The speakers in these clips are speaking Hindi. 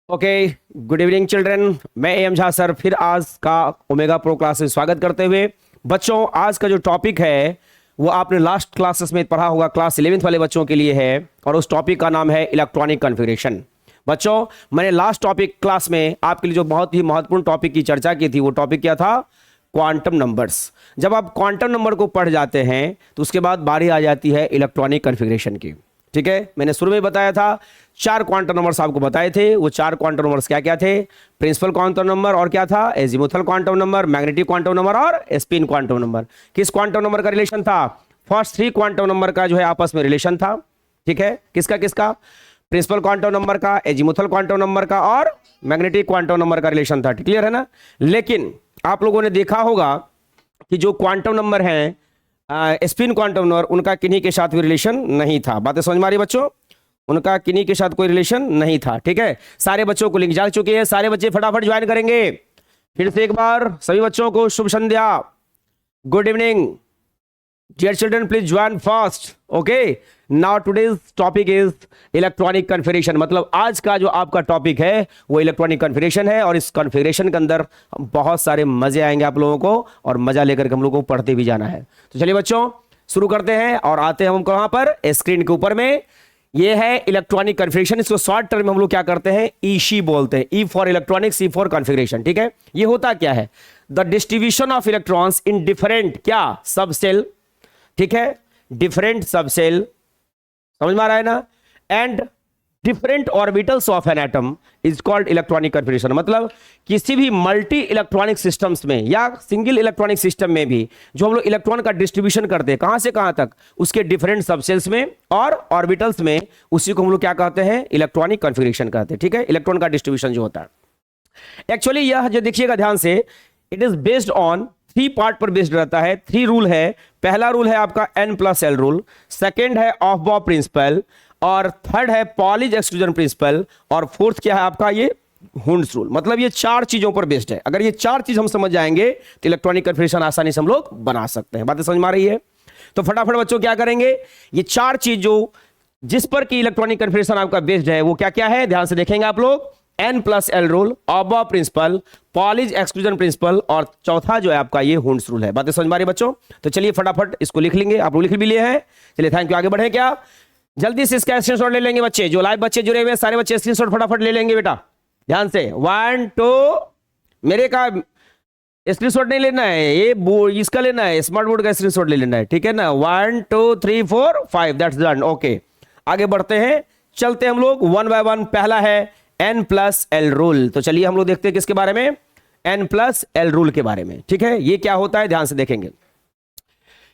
Okay, good evening children. मैं एम झा सर फिर आज का ओमेगा प्रो क्लास में स्वागत करते हुए बच्चों, आज का जो टॉपिक है वो आपने लास्ट क्लासेस में पढ़ा होगा, क्लास 11th वाले बच्चों के लिए है और उस टॉपिक का नाम है इलेक्ट्रॉनिक कॉन्फ़िगरेशन। बच्चों, मैंने लास्ट टॉपिक क्लास में आपके लिए जो बहुत ही महत्वपूर्ण टॉपिक की चर्चा की थी वो टॉपिक क्या था? Quantum numbers. जब आप क्वांटम नंबर को पढ़ जाते हैं तो उसके बाद बारी आ जाती है इलेक्ट्रॉनिक कॉन्फ़िगरेशन की। ठीक है, मैंने शुरू में बताया था 4 क्वांटम नंबर्स आपको बताए थे। वो 4 क्वांटम नंबर्स क्या क्या थे? प्रिंसिपल क्वांटम नंबर, और क्या था? Azimuthal quantum number, magnetic quantum number और स्पिन क्वांटम नंबर। किस क्वांटम नंबर का रिलेशन था? फर्स्ट 3 क्वांटम नंबर का जो है आपस में रिलेशन था। ठीक है, किसका किसका? प्रिंसिपल क्वांटम नंबर का, एजीमुथल क्वांटम नंबर का और मैग्नेटिक क्वांटम नंबर का रिलेशन था। क्लियर है ना? लेकिन आप लोगों ने देखा होगा कि जो क्वांटम नंबर हैं स्पिन क्वांटम नंबर, उनका किन्हीं के साथ भी रिलेशन नहीं था। बातें समझ में आ रही बच्चों? उनका किन्हीं के साथ कोई रिलेशन नहीं था। ठीक है, सारे बच्चों को लिंक जा चुके हैं, सारे बच्चे फटाफट ज्वाइन करेंगे। फिर से एक बार सभी बच्चों को शुभ संध्या, good evening. Dear children, please join fast. Okay, now today's topic is electronic configuration. मतलब आज का जो आपका टॉपिक है वो इलेक्ट्रॉनिक कॉन्फ़िगरेशन है और इस कॉन्फ़िगरेशन के अंदर बहुत सारे मजे आएंगे आप लोगों को और मजा लेकर के हम लोगों को पढ़ते भी जाना है। तो चलिए बच्चों, शुरू करते हैं और आते हैं हम कहां पर? स्क्रीन के ऊपर में ये है इलेक्ट्रॉनिक कॉन्फ़िगरेशन। इसको शॉर्ट टर्म में हम लोग क्या करते हैं? ईसी बोलते हैं। E for electronic, C for configuration. ठीक है, ये होता क्या है? The distribution of electrons in different क्या सब सेल। ठीक है, डिफरेंट सब सेल, समझ में आ रहा है ना? And different orbitals of an atom is called electronic configuration. मतलब किसी भी मल्टी इलेक्ट्रॉनिक सिस्टम्स में या सिंगल इलेक्ट्रॉनिक सिस्टम में भी जो हम लोग इलेक्ट्रॉन का डिस्ट्रीब्यूशन करते हैं, कहां से कहां तक? उसके डिफरेंट सबसेल्स में और ऑर्बिटल्स में, उसी को हम लोग क्या कहते हैं? इलेक्ट्रॉनिक कॉन्फ़िगरेशन कहते हैं। ठीक है, इलेक्ट्रॉन का डिस्ट्रीब्यूशन जो होता है। एक्चुअली यह जो देखिएगा ध्यान से, it is based on 3 part पर बेस्ड रहता है। 3 रूल है। पहला रूल है आपका N+L रूल, सेकेंड है ऑफ-बॉब प्रिंसिपल और थर्ड है पॉलिज एक्सक्लूजन प्रिंसिपल और फोर्थ क्या है आपका? ये हुंड्स रूल। मतलब ये 4 चीजों पर बेस्ड है। अगर ये 4 चीज हम समझ जाएंगे तो इलेक्ट्रॉनिक कॉन्फ़िगरेशन आसानी से हम लोग बना सकते हैं। बातें समझ में आ रही है? तो फटाफट बच्चों क्या करेंगे? ये 4 चीज जो जिस पर की इलेक्ट्रॉनिक कॉन्फ़िगरेशन आपका बेस्ड है वो क्या क्या है? ध्यान से देखेंगे आप लोग। N+L rule, of-Bob principal, पॉलिज exclusion principle और चौथा जो है आपका ये हुंड्स रूल है। बातें समझ में आ रही बच्चों? तो चलिए फटाफट इसको लिख लेंगे। आप लोग लिख भी लिए हैं? चलिए थैंक यू। आगे बढ़े क्या? जल्दी से इसका स्क्रीनशॉट ले लेंगे बच्चे। जो लाइव बच्चे जुड़े हुए हैं सारे बच्चे स्क्रीनशॉट फटाफट ले लेंगे बेटा, ध्यान से। 1 2 मेरे का स्क्रीनशॉट नहीं लेना है, ये इसका लेना है, स्मार्ट बोर्ड का स्क्रीनशॉट ले लेना है। ठीक है ना? 1 2 3 4 5, दैट्स डन। ओके, आगे बढ़ते हैं, चलते हम लोग 1 बाय 1। पहला है N+L रूल। तो चलिए हम लोग देखते हैं किसके बारे में? N+L रूल के बारे में। ठीक है, ये क्या होता है ध्यान से देखेंगे।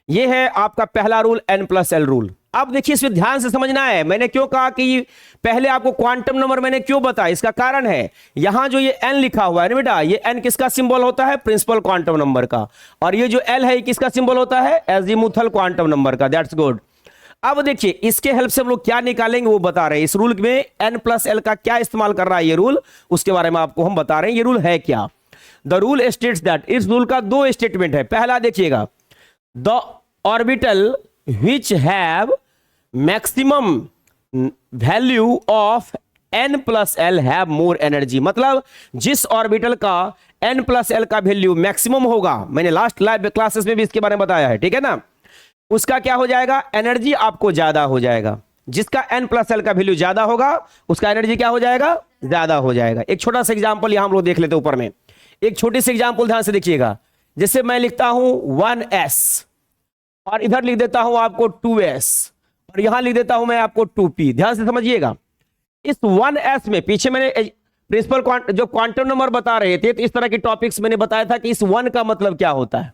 ये है आपका पहला रूल N+L रूल। अब देखिए इसमें ध्यान से समझना है। मैंने क्यों कहा कि पहले आपको क्वांटम नंबर मैंने क्यों बताया? इसका कारण है यहां जो ये N लिखा हुआ है ना बेटा, ये N किसका सिंबल होता है? प्रिंसिपल क्वांटम नंबर का। और ये जो L है किसका सिंबल होता है? एजीमुथल क्वांटम नंबर का। That's good. अब देखिए इसके हेल्प से हम लोग क्या निकालेंगे वो बता रहे हैं। इस रूल में N+L का क्या इस्तेमाल कर रहा है ये रूल, उसके बारे में आपको हम बता रहे हैं। ये रूल है क्या? द रूल स्टेट्स दैट, इस रूल का 2 स्टेटमेंट है। पहला देखिएगा, the orbital which have maximum value of N+L have more energy. मतलब जिस ऑर्बिटल का N+L का वैल्यू मैक्सिमम होगा, मैंने लास्ट लाइव क्लासेस में भी इसके बारे में बताया है। ठीक है ना? उसका क्या हो जाएगा? एनर्जी आपको ज्यादा हो जाएगा। जिसका N+L का वैल्यू ज्यादा होगा उसका एनर्जी क्या हो जाएगा? ज्यादा हो जाएगा। एक छोटा सा एग्जांपल यहां हम लोग देख लेते हैं ऊपर में। एक छोटी सी एग्जांपल ध्यान से देखिएगा। जैसे मैं लिखता हूं 1s और इधर लिख देता हूं आपको 2s और यहां लिख देता हूं मैं आपको 2p। ध्यान से समझिएगा। इस 1s में पीछे मैंने प्रिंसिपल जो क्वांटम नंबर बता रहे थे, तो इस तरह के टॉपिक्स मैंने बताया था कि इस 1 का मतलब क्या होता है,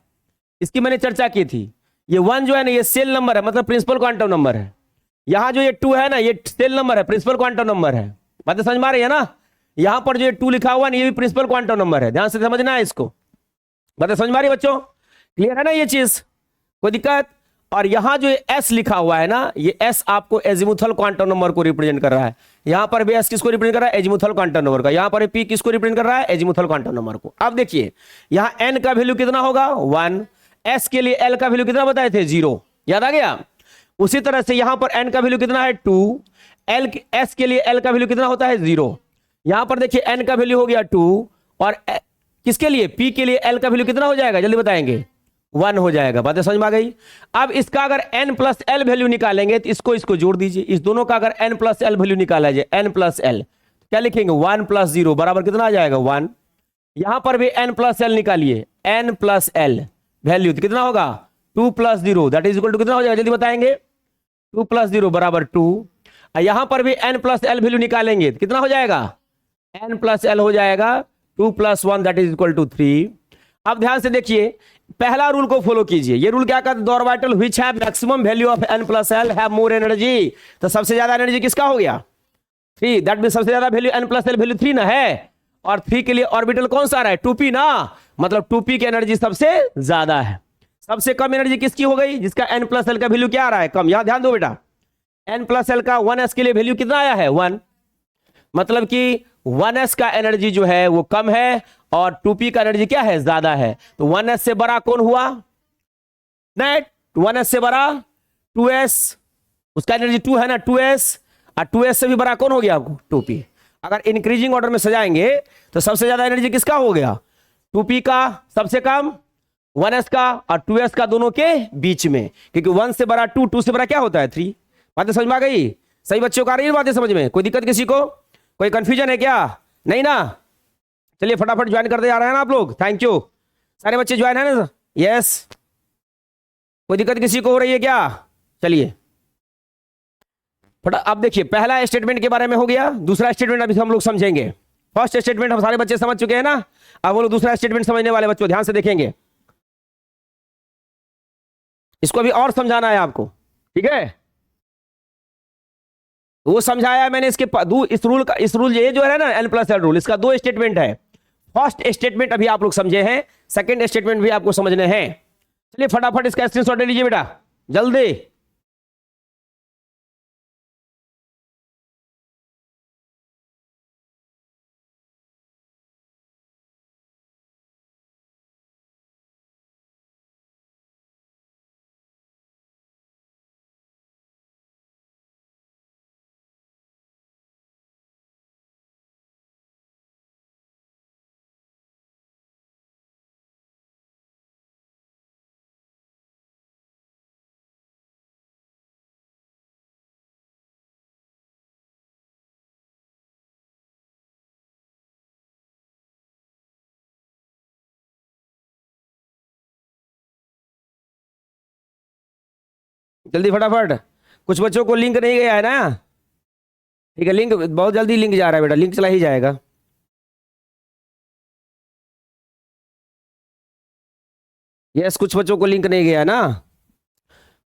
इसकी मैंने चर्चा की थी। ये 1 जो है ना, ये सेल नंबर है, मतलब प्रिंसिपल क्वांटम नंबर है। यहां जो ये 2 है ना, ये सेल नंबर है, प्रिंसिपल क्वांटम नंबर है। बातें समझ में आ रही है ना? यहां पर जो ये 2 लिखा हुआ है ये भी प्रिंसिपल क्वांटम नंबर है। ध्यान से समझना है इसको। बातें समझ में आ रही है बच्चों? क्लियर है ना ये चीज? कोई दिक्कत? और यहां जो ये S लिखा हुआ है ना, ये S आपको एजीमुथल क्वांटम नंबर को रिप्रेजेंट कर रहा है। यहां पर भी S किसको रिप्रेजेंट कर रहा है? एजीमुथल क्वांटम नंबर का। यहां पर P किसको रिप्रेजेंट कर रहा है? एजीमुथल क्वांटम नंबर को। अब देखिए यहां N का वैल्यू कितना होगा? 1। S के लिए L का वैल्यू कितना बताए थे? 0। याद आ गया? उसी तरह से यहां पर N का वैल्यू कितना है? 2। S के लिए L का वैल्यू कितना होता है? 0। यहां पर देखिए n का वैल्यू हो गया 2 और किसके लिए, p के लिए l का वैल्यू कितना हो जाएगा जल्दी बताएंगे, 1 हो जाएगा। बातें समझ में आ गई। अब इसका अगर n प्लस एल वैल्यू निकालेंगे तो इसको जोड़ दीजिए, इस दोनों का अगर n प्लस एल वैल्यू निकाला जाए, n प्लस एल क्या लिखेंगे, 1 प्लस 0 बराबर कितना आ जाएगा 1। यहां पर भी n प्लस एल निकालिए, n प्लस एल वैल्यू कितना होगा 2 plus 0 that is equal to कितना हो जाएगा जल्दी बताएंगे, 2 प्लस 0 बराबर 2। यहां पर भी n प्लस एल वैल्यू निकालेंगे तो कितना हो जाएगा, n प्लस एल हो जाएगा 2 plus 1 that is equal to 3। अब ध्यान से देखिए, पहला रूल को फॉलो कीजिए। ये रूल क्या कहता है, the orbital which have maximum value of n plus L have more energy. तो सबसे ज्यादा एनर्जी किसका हो गया 3, दैट मीन सबसे ज्यादा value n plus L value 3 ना है, और 3 के लिए ऑर्बिटल कौन सा आ रहा है 2p ना, मतलब 2p की एनर्जी सबसे ज्यादा है। सबसे कम एनर्जी किसकी हो गई, जिसका n प्लस एल का वैल्यू क्या आ रहा है कम। यहां ध्यान दो बेटा, n प्लस एल का 1s के लिए वैल्यू कितना आया है 1, मतलब कि 1s का एनर्जी जो है वो कम है और 2p का एनर्जी क्या है ज्यादा है। तो 1s से बड़ा कौन हुआ, नेट 1s से बड़ा 2s, उसका एनर्जी 2 है ना 2s, और 2s से भी बड़ा कौन हो गया 2p। अगर इंक्रीजिंग ऑर्डर में सजाएंगे तो सबसे ज्यादा एनर्जी किसका हो गया 2p का, सबसे कम 1s का, और 2s का दोनों के बीच में, क्योंकि 1 से बड़ा 2, 2 से बड़ा क्या होता है 3। बातें समझ में आ गई, सही बच्चों को आ रही है बातें समझ में, कोई दिक्कत किसी को, कोई कंफ्यूजन है क्या, नहीं ना। चलिए फटाफट ज्वाइन करते जा रहे हैं ना आप लोग, थैंक यू। सारे बच्चे ज्वाइन है ना, यस, कोई दिक्कत किसी को हो रही है क्या, चलिए अब देखिए पहला स्टेटमेंट के बारे में हो गया, दूसरा स्टेटमेंट अभी हम लोग समझेंगे। फर्स्ट स्टेटमेंट हम सारे बच्चे समझ चुके हैं ना, अब वो लोग दूसरा स्टेटमेंट समझने वाले बच्चों ध्यान से देखेंगे, इसको अभी और समझाना है आपको, ठीक है। वो समझाया मैंने, इस रूल ये जो है ना n प्लस एल रूल, इसका 2 स्टेटमेंट है। फर्स्ट स्टेटमेंट अभी आप लोग समझे हैं, सेकंड स्टेटमेंट भी आपको समझने हैं। चलिए फटाफट इसका स्क्रीनशॉट ले लीजिए बेटा जल्दी। जल्दी फटाफट, कुछ बच्चों को लिंक नहीं गया है ना, ठीक है, लिंक बहुत जल्दी लिंक जा रहा है बेटा, लिंक चला ही जाएगा। यस, कुछ बच्चों को लिंक नहीं गया ना,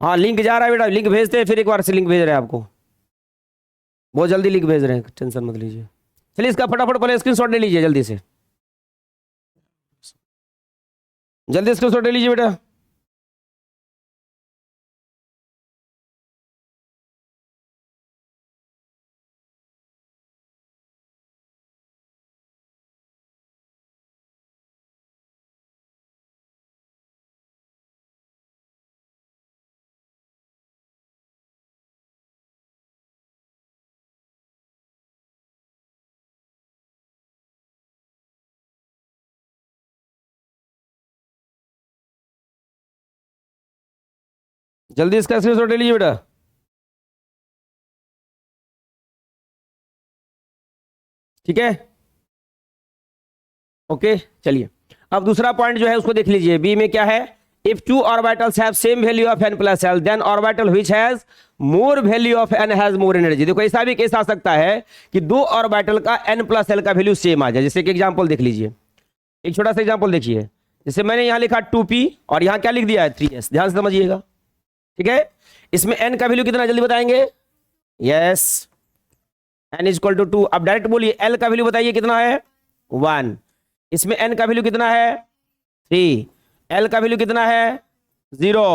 हाँ लिंक जा रहा है बेटा, लिंक भेजते हैं, फिर एक बार से लिंक भेज रहे हैं आपको, बहुत जल्दी लिंक भेज रहे हैं, टेंशन मत लीजिए। चलिए इसका फटाफट पहले स्क्रीनशॉट ले लीजिए जल्दी से, जल्दी स्क्रीनशॉट ले लीजिए बेटा। जल्दी इसका स्क्रीनशॉट ले लीजिए बेटा। ठीक है, ओके चलिए अब दूसरा पॉइंट जो है उसको देख लीजिए, बी में क्या है, if two orbitals have same value of n plus L then orbital which has more value of n has more energy. देखो ऐसा भी केस आ सकता है कि दो ऑर्बिटल का n प्लस एल का वैल्यू सेम आ जाए। जैसे कि एग्जांपल देख लीजिए, एक छोटा सा एग्जांपल देखिए, जैसे मैंने यहां लिखा 2p और यहां क्या लिख दिया है 3s, ध्यान से समझिएगा, ठीक है। इसमें n का वैल्यू कितना जल्दी बताएंगे, yes n is equal to 2। अब डायरेक्ट बोलिए l का वैल्यू बताइए कितना है 1, इसमें n का वैल्यू कितना है 3, l का वैल्यू कितना है 0।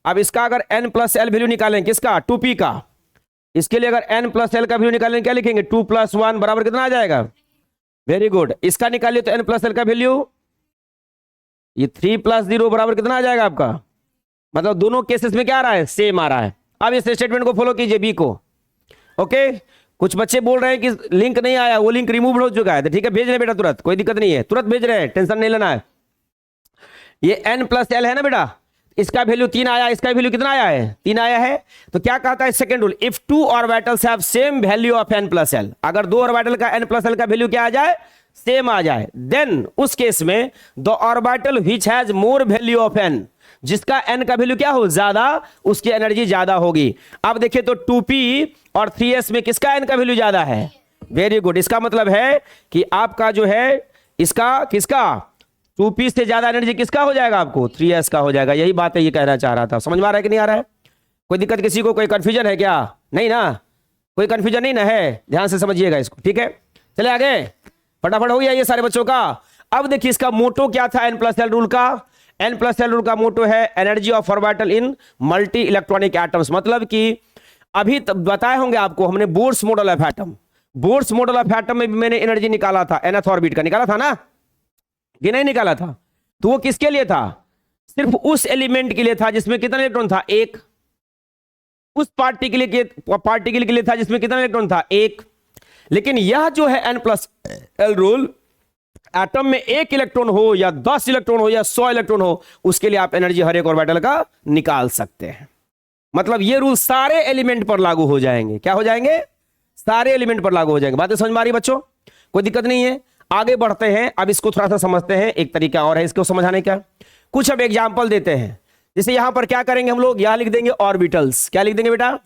अब इसका अगर n प्लस एल वैल्यू निकालें, किसका 2p का, इसके लिए अगर n प्लस एल का वैल्यू निकालें क्या लिखेंगे 2 प्लस 1 बराबर कितना आ जाएगा, वेरी गुड। इसका निकालिए तो n प्लस एल का वैल्यू ये 3 प्लस 0 बराबर कितना आ जाएगा आपका, मतलब दोनों केसेस में क्या आ रहा है सेम आ रहा है। अब इस स्टेटमेंट को फॉलो कीजिए बी को, ओके। कुछ बच्चे बोल रहे हैं कि लिंक नहीं आया, वो लिंक रिमूव हो चुका है, तो ठीक है भेज रहे हैं बेटा, तुरंत, कोई दिक्कत नहीं है, तुरंत भेज रहे हैं, टेंशन नहीं लेना है। ये n+l है ना बेटा, इसका वैल्यू 3 आया, इसका वैल्यू कितना आया है, 3 आया है। तो क्या कहता है second rule, if two orbitals have same value of n+l, अगर दो ऑर्बिटल का n+l का वैल्यू क्या आ जाए, सेम आ जाए, देन उस केस में the orbital which has more value of n, जिसका n का वैल्यू क्या हो ज्यादा, उसकी एनर्जी ज्यादा होगी। अब देखिए तो 2p और 3s में किसका n का वैल्यू ज्यादा है, वेरी गुड, इसका मतलब है कि आपका जो है इसका किसका 2p से ज्यादा एनर्जी किसका हो जाएगा, आपको 3s का हो जाएगा। यही बात है, ये कहना चाह रहा था, समझ में आ रहा है कि नहीं आ रहा है, कोई दिक्कत किसी को, कोई कंफ्यूजन है क्या, नहीं ना, कोई कंफ्यूजन नहीं ना है, ध्यान से समझिएगा इसको, ठीक है। चले आगे, फटाफट हो गया ये सारे बच्चों का। अब देखिए इसका मोटो क्या था n+l रूल का, n+l रूल का मोटो है energy of orbital in multi electronic atoms, मतलब कि अभी बताए होंगे आपको हमने Bohr's model of atom, Bohr's model of atom में भी मैंने एनर्जी निकाला था, nth ऑर्बिट का निकाला था ना, कि नहीं निकाला था, तो वो किसके लिए था, सिर्फ उस एलिमेंट के लिए था जिसमें कितना इलेक्ट्रॉन था, एक, उस पार्टिकल के लिए था जिसमें कितना इलेक्ट्रॉन था, एक। लेकिन यह जो है n+l रूल, एटम में 1 इलेक्ट्रॉन हो या 10 इलेक्ट्रॉन हो या 100 इलेक्ट्रॉन हो, उसके लिए आप एनर्जी हर एक ऑर्बिटल का निकाल सकते हैं। मतलब ये रूल सारे एलिमेंट पर लागू हो जाएंगे, क्या हो जाएंगे, सारे एलिमेंट पर लागू हो जाएंगे। बातें समझ में आ रही बच्चों, कोई दिक्कत नहीं है, आगे बढ़ते हैं। अब इसको थोड़ा सा समझते हैं, एक तरीका और है इसको समझाने का, कुछ अब एग्जाम्पल देते हैं। जैसे यहां पर क्या करेंगे हम लोग, यहां लिख देंगे ऑर्बिटल्स, क्या लिख देंगे बेटा,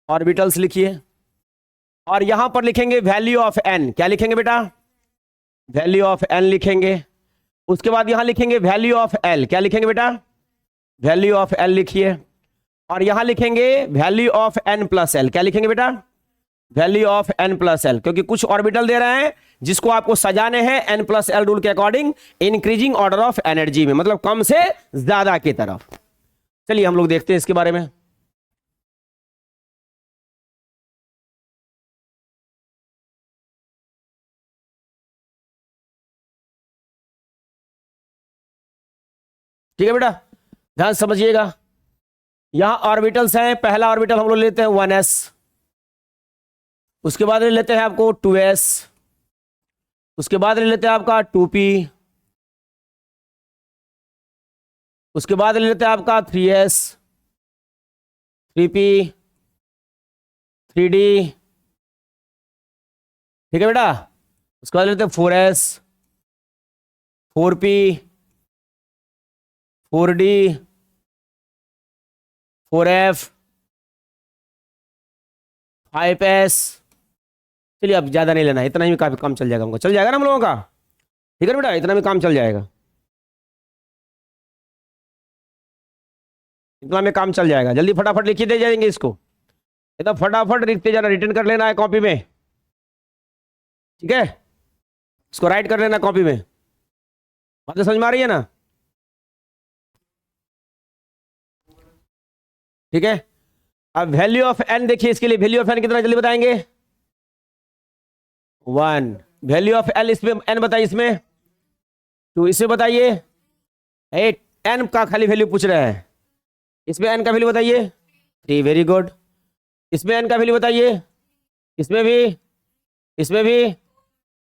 ऑर्बिटल्स लिखिए, और यहां पर लिखेंगे वैल्यू ऑफ n, क्या लिखेंगे बेटा, वैल्यू ऑफ n लिखेंगे। उसके बाद यहां लिखेंगे वैल्यू ऑफ l, क्या लिखेंगे बेटा, वैल्यू ऑफ l लिखिए, और यहां लिखेंगे वैल्यू ऑफ n+l, क्या लिखेंगे बेटा, वैल्यू ऑफ n+l, क्योंकि कुछ ऑर्बिटल दे रहे हैं जिसको आपको सजाने हैं n+l रूल के according increasing order of energy में, मतलब कम से ज्यादा की तरफ। चलिए हम लोग देखते हैं इसके बारे में। ठीक है बेटा, ध्यान समझिएगा, यहां ऑर्बिटल्स हैं, पहला ऑर्बिटल हम लोग लेते हैं 1s, उसके बाद ले लेते हैं आपको 2s, उसके बाद ले लेते हैं आपका 2p, उसके बाद ले लेते हैं आपका 3s, 3p, 3d, ठीक है बेटा, उसके बाद ले लेते हैं 4s, 4p, 4d, 4f, 5s। चलिए अब ज्यादा नहीं लेना, इतना ही में काफी काम चल जाएगा हमको, चल जाएगा ना हम लोगों का, ठीक है बेटा, इतना में काम चल जाएगा, इतना में काम चल जाएगा। जल्दी फटाफट लिखिए दे जाएंगे इसको, एकदम फटाफट लिखते जाना, रिटर्न कर लेना है कॉपी में, ठीक है, इसको राइट कर लेना कॉपी में। बात समझ में आ रही है ना, ठीक है। अब वैल्यू ऑफ n देखिए, इसके लिए वैल्यू ऑफ n कितना जल्दी बताएंगे, 1, वैल्यू ऑफ l इसमें n बताइए, इसमें 2, इसमें बताइए 8, n का खाली वैल्यू पूछ रहा है, इसमें n का वैल्यू बताइए 3, वेरी गुड, इसमें n का वैल्यू बताइए, इसमें भी, इसमें भी,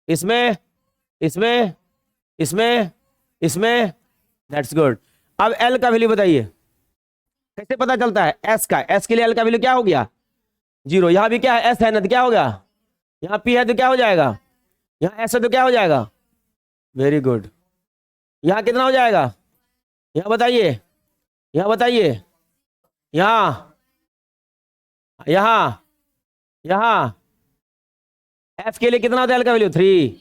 इसमें, इसमें, इसमें, इसमें, दैट्स गुड। अब l का वैल्यू बताइए, कैसे पता चलता है, s का, s के लिए l का वैल्यू क्या हो गया 0, यहां भी क्या है s है ना, तो क्या होगा, यहां p है तो क्या हो जाएगा, यहां s है तो क्या हो जाएगा, वेरी गुड, यहां कितना हो जाएगा, यहां बताइए, यहां बताइए, यहां, यहां, यहां f के लिए कितना होता है l का वैल्यू 3,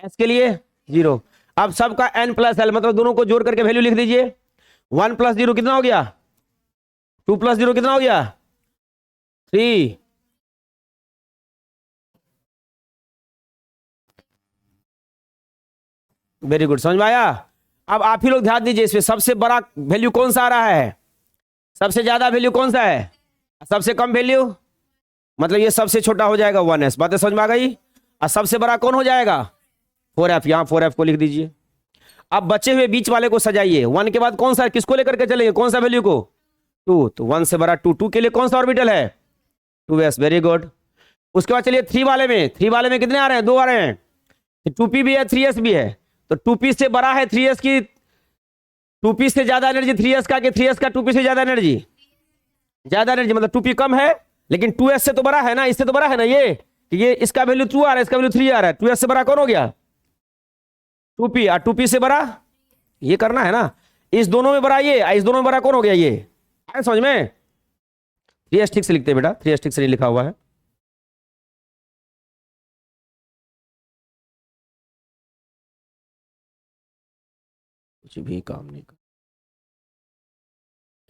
s के लिए 0। अब सबका n+l मतलब दोनों को जोड़ करके वैल्यू लिख दीजिए, 1 + 0 कितना हो गया, 2 + 0 कितना हो गया 3, वेरी गुड, समझ में आया। अब आप ही लोग ध्यान दीजिए, इसमें सबसे बड़ा वैल्यू कौन सा आ रहा है, सबसे ज्यादा वैल्यू कौन सा है, सबसे कम वैल्यू, मतलब ये सबसे छोटा हो जाएगा 1s, बातें समझ में आ गई। और सबसे बड़ा कौन हो जाएगा 4f, यहां 4f को लिख दीजिए। अब बचे हुए बीच वाले को सजाइए, 1 के बाद कौन सा, किसको लेकर के चलेंगे, कौन सा वैल्यू को, 2, तो 1 से बड़ा 2, 2 के लिए कौन सा ऑर्बिटल है 2s, वेरी गुड। उसके बाद चलिए थ्री वाले में कितने आ रहे हैं? 2 आ रहे हैं। 2p भी है 3s भी है, तो 2p से बड़ा है 3s की, 2p से ज्यादा एनर्जी 3s का, कि 3s का 2p से ज्यादा एनर्जी? ज्यादा एनर्जी, मतलब 2p कम है लेकिन 2s से तो बड़ा है ना, इससे तो बड़ा है ना ये इसका वैल्यू 2 आ रहा है, इसका वैल्यू 3 आ रहा है। 2s से बड़ा कौन हो गया? 2p। और 2p से बड़ा ये करना है ना, इस दोनों में बड़ा ये, इस दोनों में बड़ा कौन हो गया? ये आए समझ में? 3s ठीक से लिखते हैं बेटा, 3s ठीक से नहीं लिखा हुआ है। कुछ भी काम नहीं कर,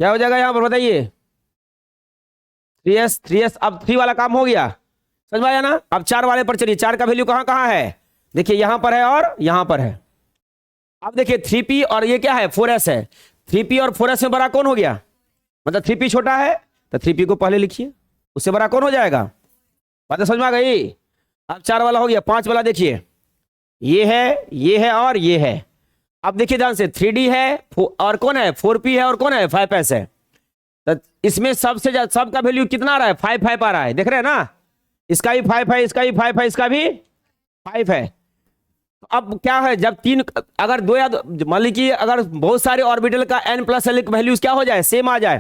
क्या हो जाएगा यहां पर बताइए? 3s अब 3 वाला काम हो गया, समझ में आया ना? अब 4 वाले पर चलिए, 4 का वैल्यू कहां कहां है? देखिए यहां पर है और यहां पर है। अब देखिए 3p और ये क्या है? 4s है। 3p और 4s में बड़ा कौन हो गया? मतलब 3p छोटा है तो 3p को पहले लिखिए, उससे बड़ा कौन हो जाएगा? बात समझ में आ गई? अब 4 वाला हो गया। 5 वाला देखिए, ये है और ये है। अब देखिए ध्यान से, 3d है और कौन है? 4p है और कौन है? 5s है। तो इसमें सबसे ज्यादा सबका वैल्यू कितना आ रहा है? 5 5 आ रहा है, देख रहे हैं ना? इसका भी 5 है, इसका भी 5 है, इसका भी 5 है। तो अब क्या है, जब तीन, अगर दो या मान लीजिए अगर बहुत सारे ऑर्बिटल का n प्लस एल वैल्यूज क्या हो जाए? सेम आ जाए,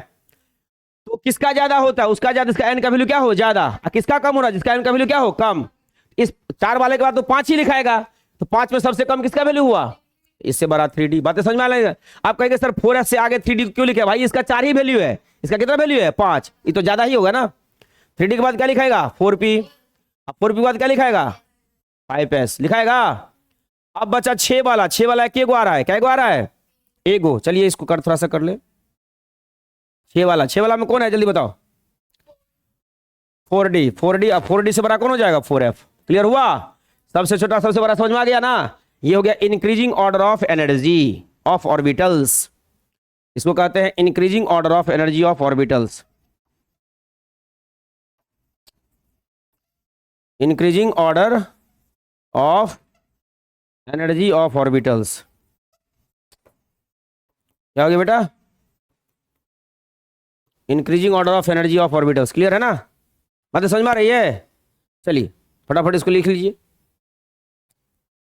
तो किसका ज्यादा होता है? उसका ज्यादा, इसका n का वैल्यू क्या हो? ज्यादा। किसका कम हो रहा है? जिसका n का वैल्यू क्या हो? कम। इस 4 वाले के बाद तो 5 ही लिखाएगा, तो 5 में सबसे कम किसका वैल्यू हुआ? इससे बड़ा 3d। बातें समझ में आ रही है? आप कहेंगे सर 4s से आगे 3d क्यों लिखे? भाई इसका 4 ही वैल्यू है, इसका कितना वैल्यू है? 5, ये तो ज्यादा ही होगा ना। 3d के बाद क्या लिखाएगा? 4p। अब 4p के बाद क्या लिखाएगा? 5s लिखाएगा। अब बचा 6 वाला। 6 वाला क्या आ रहा है? क्या आ रहा है? एगो। चलिए इसको कर, थोड़ा सा कर ले। 6 वाला में कौन है? जल्दी बताओ। 4d। 4d, अब 4d से बड़ा कौन हो जाएगा? 4f। क्लियर हुआ? सबसे छोटा सबसे बड़ा समझ में आ गया ना? ये हो गया increasing order of energy of orbitals. इसको कहते हैं increasing order of energy of orbitals. Increasing order of energy of orbitals. क्या हो गया बेटा? Increasing order of energy of orbitals. Clear है ना? बात समझ में आ रही है? चलिए फटाफट इसको लिख लीजिए।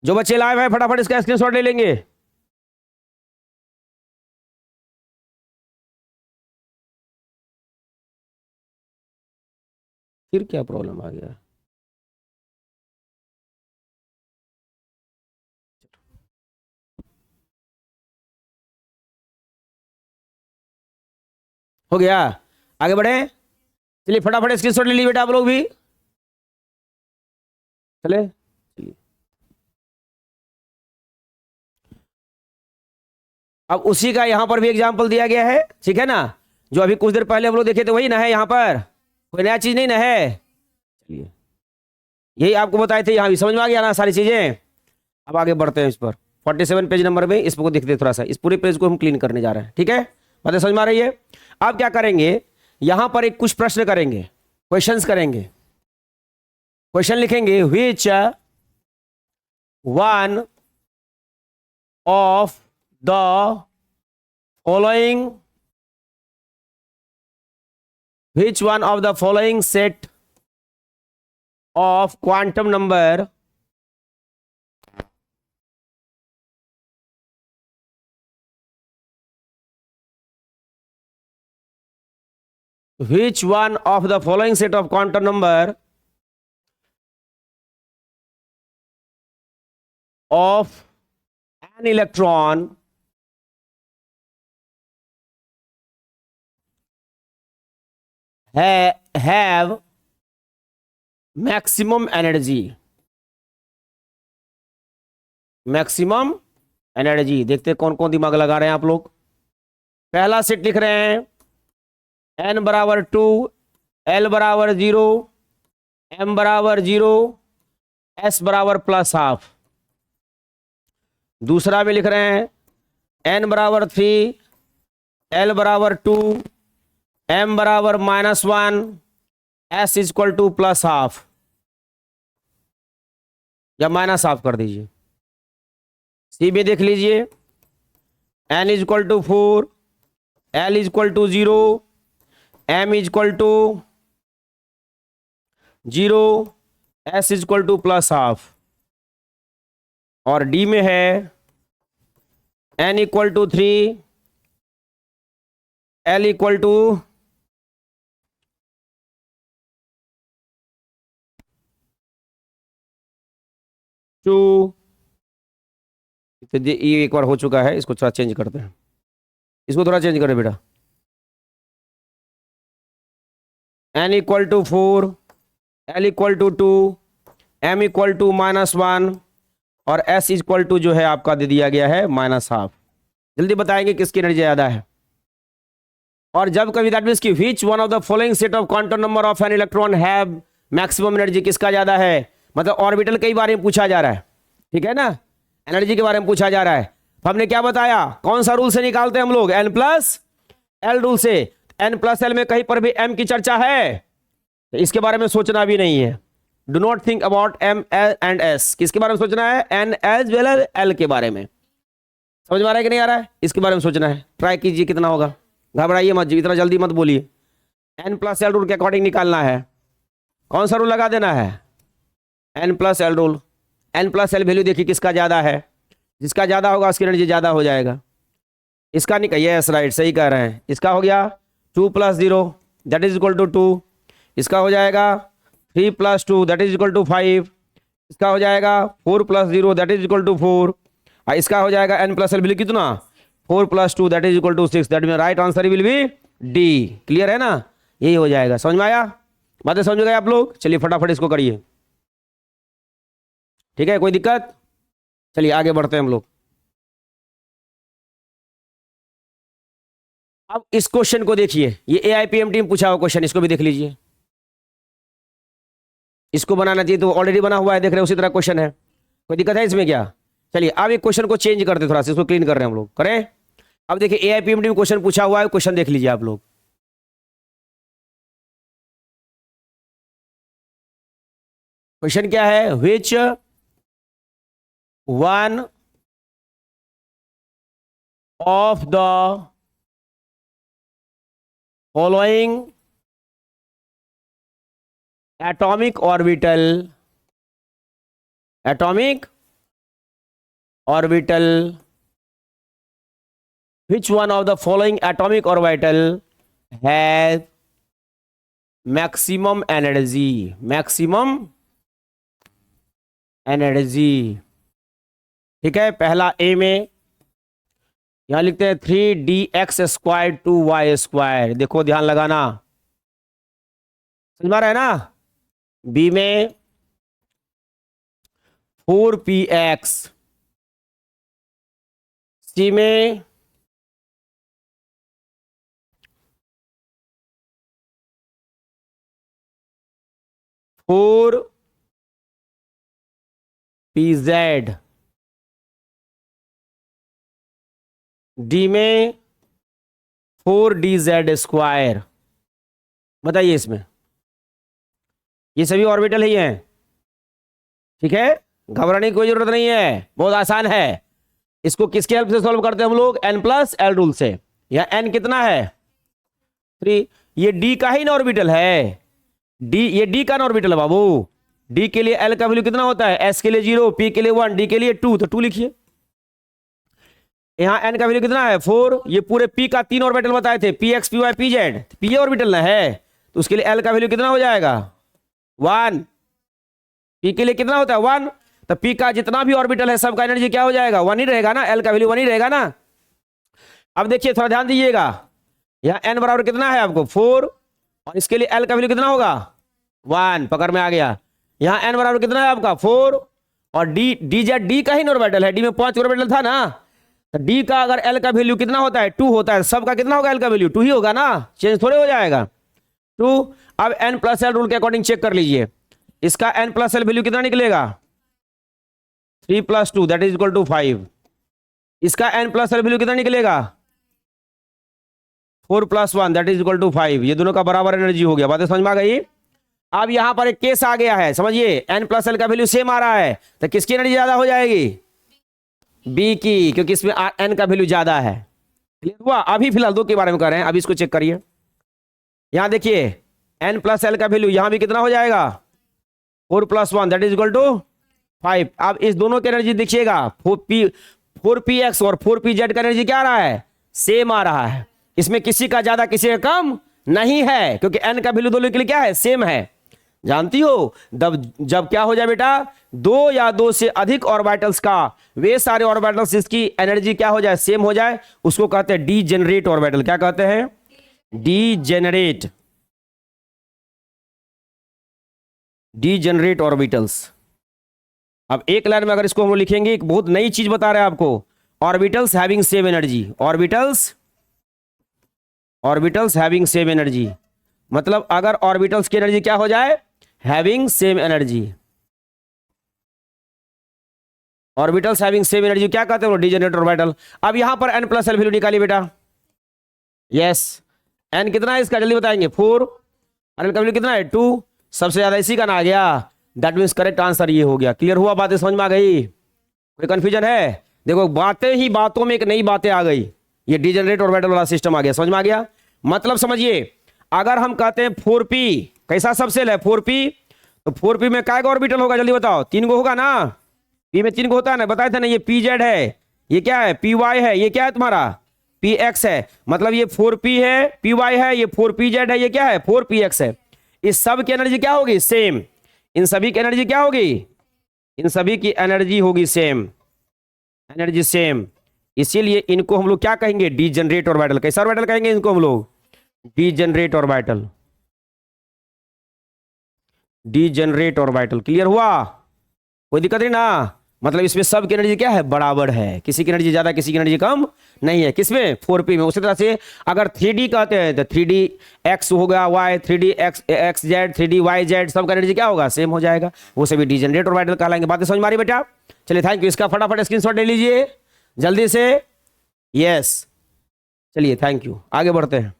जो बच्चे लाइव हैं फटाफट इसका स्क्रीनशॉट ले लेंगे। फिर क्या प्रॉब्लम आ गया? हो गया? आगे बढ़े? चलिए फटाफट स्क्रीनशॉट ले लीजिए बेटा आप लोग भी। चले चलिए। अब उसी का यहां पर भी एग्जांपल दिया गया है, ठीक है ना? जो अभी कुछ देर पहले हम लोग देखे थे वही ना है, यहां पर कोई नया चीज नहीं ना है। चलिए यही आपको बताए थे, यहां भी समझ में आ गया ना सारी चीजें? अब आगे बढ़ते हैं इस पर। 47 पेज नंबर में इसको देखते हैं थोड़ा सा। इस पूरे पेज को हम क्लीन करने जा रहे हैं, ठीक है? बातें समझ में आ रही है? अब क्या करेंगे, यहां पर एक कुछ प्रश्न करेंगे, क्वेश्चंस करेंगे। क्वेश्चन लिखेंगे, which one of the following, which one of the following set of quantum number which one of the following set of quantum number of an electron have maximum energy? Maximum energy. देखते हैं कौन कौन दिमाग लगा रहे हैं आप लोग। पहला सेट लिख रहे हैं, n बराबर 2, l बराबर 0, m बराबर 0, s बराबर +½ दूसरा में लिख रहे हैं, n बराबर 3, l बराबर 2, m बराबर -1, s इक्वल टू +½ या -½ कर दीजिए। सी में देख लीजिए, n equal to 4, l equal to 0, m equal to zero, S equal to plus half, और डी में है N equal to 3, L equal to 2। तो ये एक बार हो चुका है, इसको थोड़ा चेंज करते हैं, इसको थोड़ा चेंज करें बेटा। n equal to 4, l equal to 2, m equal to -1 और s इक्वल टू जो है आपका दे दिया गया है -हाफ। जल्दी बताएंगे किसकी एनर्जी ज़्यादा है। और जब कभी दैट मीन्स कि which one of the following set of quantum number of an electron have maximum energy, किसका ज़्यादा है, मतलब ऑर्बिटल कई बार में पूछा जा रहा है, ठीक है ना, एनर्जी के बारे में पूछा जा रहा है। तो हमने क्या बताया, कौन सा रूल से निकालते हैं हम लोग, n प्लस एल रूल से। n प्लस एल में कहीं पर भी m की चर्चा है तो इसके बारे में सोचना भी नहीं है। Do not think about m and s। किसके बारे में सोचना है, n as well as l के बारे में। समझ में आ रहा है कि नहीं आ रहा है, इसके बारे में सोचना है। ट्राई कीजिए कितना होगा, घबराइए मत, इतना जल्दी मत बोलिए। n प्लस एल रूल के अकॉर्डिंग निकालना है। कौन सा रूल लगा देना है, n plus L rule. n plus L value देखिए किसका ज़्यादा है, जिसका ज़्यादा होगा उसकी एनर्जी ज़्यादा हो जाएगा। इसका निकालिए, यस राइट सही कह रहे हैं। इसका हो गया 2 + 0 दैट इज इक्वल टू 2। इसका हो जाएगा 3 + 2 दैट इज इक्वल टू 5। इसका हो जाएगा 4 + 0 दैट इज इक्वल टू 4। इसका हो जाएगा n प्लस एल वैल्यू कितना, 4 + 2 that is equal to 6। That mean right answer will be D. Clear है ना, यही हो जाएगा। समझ में आया, बातें समझ गए आप लोग। चलिए फटाफट इसको करिए, ठीक है, कोई दिक्कत। चलिए आगे बढ़ते हैं हम लोग। अब इस क्वेश्चन को देखिए, ये AIPM टीम पूछा हुआ क्वेश्चन, इसको भी देख लीजिए। इसको बनाना चाहिए तो ऑलरेडी बना हुआ है, देख रहे हैं उसी तरह क्वेश्चन है, कोई दिक्कत है इसमें क्या। चलिए अब एक क्वेश्चन को चेंज करते थोड़ा सा, इसको क्लीन कर रहे हैं हम लोग, करें। अब देखिए AIPM टीम क्वेश्चन पूछा हुआ है, क्वेश्चन देख लीजिए आप लोग। क्वेश्चन क्या है, which one of the following atomic orbital which one of the following atomic orbital has maximum energy, ठीक है। पहला ए में यहां लिखते हैं 3dx² 2y²। देखो ध्यान लगाना, समझ में आ रहा है ना। बी में 4px, सी में 4pz, डी में 4dz²। बताइए इसमें, ये सभी ऑर्बिटल ही हैं, ठीक है, घबराने की कोई जरूरत नहीं है, बहुत आसान है। इसको किसके हेल्प से सॉल्व करते हैं हम लोग, n प्लस एल रूल से। यहाँ n कितना है 3, ये d का ही ना ऑर्बिटल है, d ये d का ना ऑर्बिटल है बाबू। d के लिए l का वैल्यू कितना होता है, s के लिए 0, p के लिए 1, d के लिए 2, तो 2 लिखिए। यहाँ n का वैल्यू कितना है 4, ये पूरे p का 3 ऑर्बिटल बताए थे, px py pz, p orbital ना है, तो उसके लिए l का वैल्यू कितना हो जाएगा 1। p के लिए कितना होता है 1, तो p का जितना भी ऑर्बिटल है सबका एनर्जी क्या हो जाएगा 1 ही रहेगा ना, l का वैल्यू 1 ही रहेगा ना। अब देखिए थोड़ा ध्यान दीजिएगा, यहाँ n बराबर कितना है आपको 4, और इसके लिए l का वैल्यू कितना होगा 1, पकड़ में आ गया। यहाँ n बराबर कितना है आपका 4, और d का ही ऑर्बिटल है, d में 5 ऑर्बिटल था ना, तो d का अगर l का वैल्यू कितना होता है 2 होता है, सबका कितना होगा l का वैल्यू 2 ही होगा ना, चेंज थोड़े हो जाएगा 2। अब n प्लस एल रूल के अकॉर्डिंग चेक कर लीजिए, इसका n प्लस एल वैल्यू कितना निकलेगा 3 + 2 दैट इज इक्वल टू 5। इसका n प्लस एल वैल्यू कितना निकलेगा 4 + 1 दैट इज इक्वल टू 5। ये दोनों का बराबर एनर्जी हो गया, बातें समझ में आ गई। अब यहां पर एक केस आ गया है, समझिए n प्लस एल का वैल्यू सेम आ रहा है, तो किसकी एनर्जी ज्यादा हो जाएगी बी की, क्योंकि इसमें n का वैल्यू ज्यादा है। क्लियर हुआ। अभी फिलहाल 2 के बारे में कर रहे हैं, अभी इसको चेक करिए। यहां देखिए n प्लस एल का वैल्यू यहां भी कितना हो जाएगा 4 + 1 दैट इज इक्वल टू 5। अब इस दोनों की एनर्जी देखिएगा, 4px और 4pz का एनर्जी क्या आ रहा है, सेम आ रहा है। इसमें किसी का ज्यादा किसी का कम नहीं है, क्योंकि n का वैल्यू दोनों के लिए क्या है, सेम है। जानती हो जब क्या हो जाए बेटा, 2 या 2 से अधिक ऑर्बिटल्स का, वे सारे ऑर्बिटल्स जिसकी एनर्जी क्या हो जाए, सेम हो जाए, उसको कहते हैं डीजेनरेट ऑर्बिटल। क्या कहते हैं, डीजेनरेट ऑर्बिटल्स। अब एक लाइन में अगर इसको हम लिखेंगे, एक बहुत नई चीज बता रहे हैं आपको, orbitals having same energy. Orbitals having same energy मतलब अगर ऑर्बिटल्स की एनर्जी क्या हो जाए, having same energy. Orbitals having same energy क्या कहते हैं, डीजेनरेट ऑर्बिटल। अब यहां पर n + l वैल्यू निकालिए बेटा। यस, n कितना है इसका, जल्दी बताएंगे, 4 और l का वैल्यू कितना है, 2। सबसे ज्यादा इसी का ना आ गया, दैट मीन्स करेक्ट आंसर ये हो गया। क्लियर हुआ, बातें समझ में आ गई, कोई कंफ्यूजन है? देखो बातें ही बातों में एक नई बातें आ गई, ये डीजेनरेट ऑर्बिटल वाला सिस्टम आ गया, समझ में आ गया। मतलब समझिए, अगर हम कहते हैं 4p कैसा सबसेल है, 4p, तो 4p में काय का ऑर्बिटल होगा, जल्दी बताओ, 3 गो होगा ना, p में 3 गो होता है ना, बताए थे ना। ये pz है, ये क्या है, py है, ये क्या है तुम्हारा, px है। मतलब ये 4p है, py है, ये 4pz है, ये क्या है, 4px है। इस सब की एनर्जी क्या होगी, सेम। इन सभी की एनर्जी क्या होगी, इन सभी की एनर्जी होगी सेम, एनर्जी सेम। इसीलिए इनको हम लोग क्या कहेंगे, डीजेनरेट ऑर्बिटल। कैसा ऑर्बिटल कहेंगे इनको हम लोग, degenerate orbital, degenerate orbital. Clear हुआ, कोई दिक्कत नहीं ना। मतलब इसमें सब की एनर्जी क्या है, बराबर है, किसी की एनर्जी ज्यादा किसी की एनर्जी कम नहीं है। किसमें, 4p में। उसी तरह से अगर 3d कहते हैं तो 3d x होगा y, 3d xz, 3d yz, सब का एनर्जी क्या होगा, सेम हो जाएगा। वो सभी डीजेनरेट ऑर्बिटल कहलाएंगे। बातें समझ में आ रही बेटा? चलिए थैंक यू, इसका फटाफट स्क्रीनशॉट ले लीजिए जल्दी से। यस, चलिए थैंक यू, आगे बढ़ते हैं।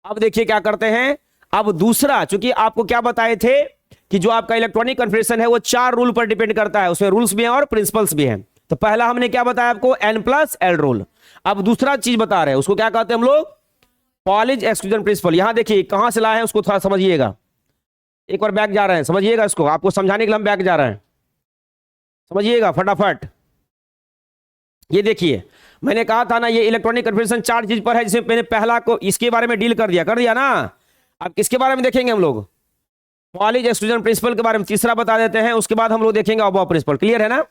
अब देखिए क्या करते हैं। अब दूसरा, चूंकि आपको क्या बताए थे कि जो आपका इलेक्ट्रॉनिक कन्फर्मेशन है वो 4 रूल पर डिपेंड करता है, उसमें रूल्स भी हैं और प्रिंसिपल्स भी हैं। तो पहला हमने क्या बताया आपको, n + l रूल। अब दूसरा चीज बता रहे हैं, उसको क्या कहते हैं हम लोग, पॉलिज एक्सक्लूजन प्रिंसिपल। यहां देखिए कहां से लाए हैं उसको थोड़ा समझिएगा, एक बार बैक जा रहे हैं, समझिएगा इसको, आपको समझाने के लिए हम बैक जा रहे हैं, समझिएगा फटाफट। ये देखिए, मैंने कहा था ना, ये इलेक्ट्रॉनिक कन्फर्मेशन 4 चीज पर है, जिसमें मैंने पहला को इसके बारे में डील कर दिया ना। अब किसके बारे में देखेंगे हम लोग, पॉलिज एक्सक्लूजन प्रिंसिपल के बारे में तीसरा बता देते हैं, उसके बाद हम लोग देखेंगे ऑब्बो प्रिंसिपल। क्लियर है ना,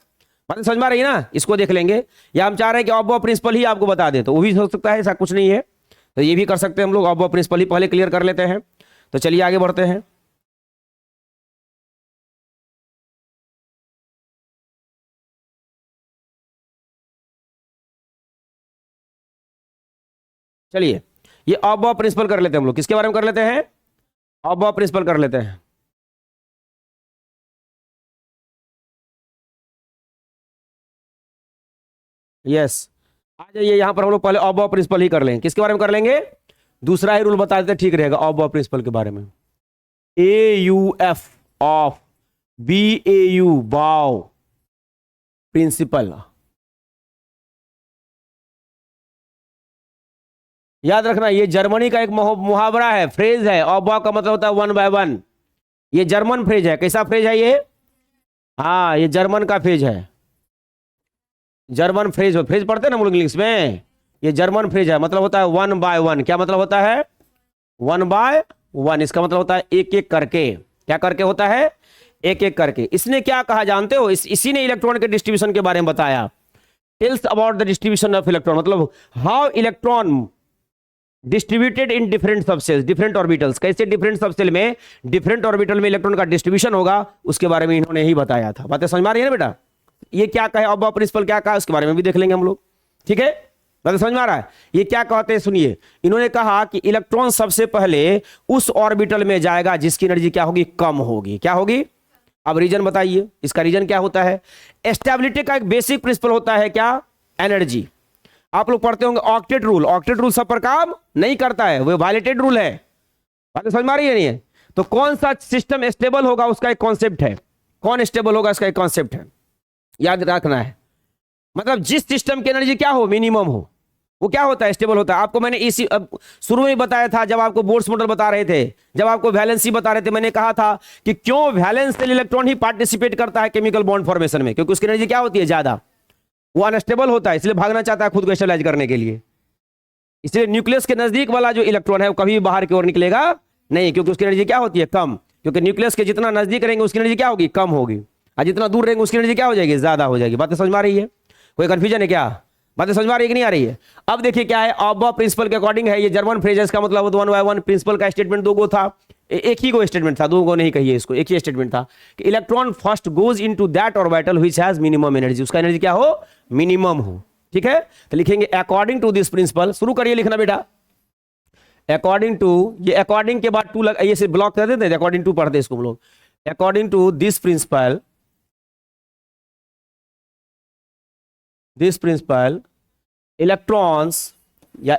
बात समझ में आ रही है ना? इसको देख लेंगे, या हम चाह रहे हैं कि ऑब्बो प्रिंसिपल ही आपको बता दे, तो वो भी हो सकता है, ऐसा कुछ नहीं है, तो ये भी कर सकते हैं हम लोग। ऑब्बो प्रिंसिपल ही पहले क्लियर कर लेते हैं। तो चलिए आगे बढ़ते हैं। चलिए ये ऑब्बो प्रिंसिपल कर लेते हैं हम लोग। किसके बारे में कर लेते हैं, ऑब्बो प्रिंसिपल कर लेते हैं। यस, आ जाइए यहां पर हम लोग पहले ऑब्बो प्रिंसिपल ही कर लेंगे। किसके बारे में कर लेंगे, दूसरा ही रूल बता देते, ठीक रहेगा। ऑब्बो प्रिंसिपल के बारे में, AUF ऑफ, BAU बाउ प्रिंसिपल। याद रखना, ये जर्मनी का एक मुहावरा है, फ्रेज है। ऑब्बो का मतलब होता है 1 by 1। ये जर्मन फ्रेज है। कैसा फ्रेज है ये, हाँ ये जर्मन का फ्रेज है, जर्मन फ्रेज। फ्रेज पढ़ते हैं ना हम लोग इंग्लिश में, ये जर्मन फ्रेज है। मतलब होता है 1 by 1। क्या मतलब होता है, 1 by 1। इसका मतलब होता है एक एक करके। क्या करके होता है, एक एक करके। इसने क्या कहा जानते हो, इसी ने इलेक्ट्रॉन के डिस्ट्रीब्यूशन के बारे में बताया। Tells about the distribution of electron, मतलब how electron distributed in different subshells, different orbitals. कैसे डिफरेंट सबसेल में, डिफरेंट ऑर्बिटल में इलेक्ट्रॉन का डिस्ट्रीब्यूशन होगा, उसके बारे में इन्होंने ही बताया था। बातें समझ में आ रही है ना बेटा? ये क्या कहे, ऑब्बो प्रिंसिपल क्या कहा, उसके बारे में भी देख लेंगे हम लोग। ठीक है, बातें समझ में आ रहा है? ये क्या कहते हैं सुनिए, इन्होंने कहा कि इलेक्ट्रॉन सबसे पहले उस ऑर्बिटल में जाएगा जिसकी एनर्जी क्या होगी, कम होगी। क्या होगी, अब रीजन बताइए, इसका रीजन क्या होता है। स्टेबिलिटी का एक बेसिक प्रिंसिपल होता है क्या, एनर्जी। आप लोग पढ़ते होंगे ऑक्टेट रूल। ऑक्टेट रूल सब पर काम नहीं करता है, वो वायलेटेड रूल है। बात समझ में आ रही है नहीं है? तो कौन सा सिस्टम स्टेबल होगा उसका एक कॉन्सेप्ट है, कौन स्टेबल होगा इसका एक कॉन्सेप्ट है, याद रखना है। मतलब जिस सिस्टम की एनर्जी क्या हो, मिनिमम हो, वो क्या होता है, स्टेबल होता है। आपको मैंने इसी शुरू में बताया था, जब आपको बोर्ड्स मॉडल बता रहे थे, जब आपको वैलेंसी बता रहे थे, मैंने कहा था कि क्यों वैलेंस सेल इलेक्ट्रॉन ही पार्टिसिपेट करता है केमिकल बॉन्ड फॉर्मेशन में, क्योंकि उसकी एनर्जी क्या होती है, ज्यादा, वो अनस्टेबल होता है, इसलिए भागना चाहता है खुद को स्टेबलाइज करने के लिए। इसलिए न्यूक्लियस के नजदीक वाला जो इलेक्ट्रॉन है वो कभी बाहर की ओर निकलेगा नहीं, क्योंकि उसकी एनर्जी क्या होती है, कम। क्योंकि न्यूक्लियस के जितना नजदीक रहेंगे उसकी एनर्जी क्या होगी, कम होगी, और जितना दूर रहेंगे उसकी एनर्जी क्या हो जाएगी, ज्यादा हो जाएगी। बातें समझ में आ रही है, कोई कंफ्यूजन है क्या, बातें समझ में आ रही है कि नहीं आ रही है। अब देखिए क्या है, ऑब्बा प्रिंसिपल के अकॉर्डिंग है, ये जर्मन फ्रेजेस का मतलब 1/1 प्रिंसिपल का स्टेटमेंट दो गो था, एक ही को स्टेटमेंट था, दो गो नहीं कहिए इसको, एक ही स्टेटमेंट था कि electron first goes into that orbital which has minimum energy, उसका एनर्जी क्या हो, मिनिमम हो। ठीक है, तो लिखेंगे अकॉर्डिंग टू दिस प्रिंसिपल, शुरू करिए लिखना बेटा, अकॉर्डिंग टू, ये अकॉर्डिंग के बाद टू लग, ये से ब्लॉक कर देते हैं, अकॉर्डिंग टू पढ़ते इसको हम लोग। According to this principle, electrons या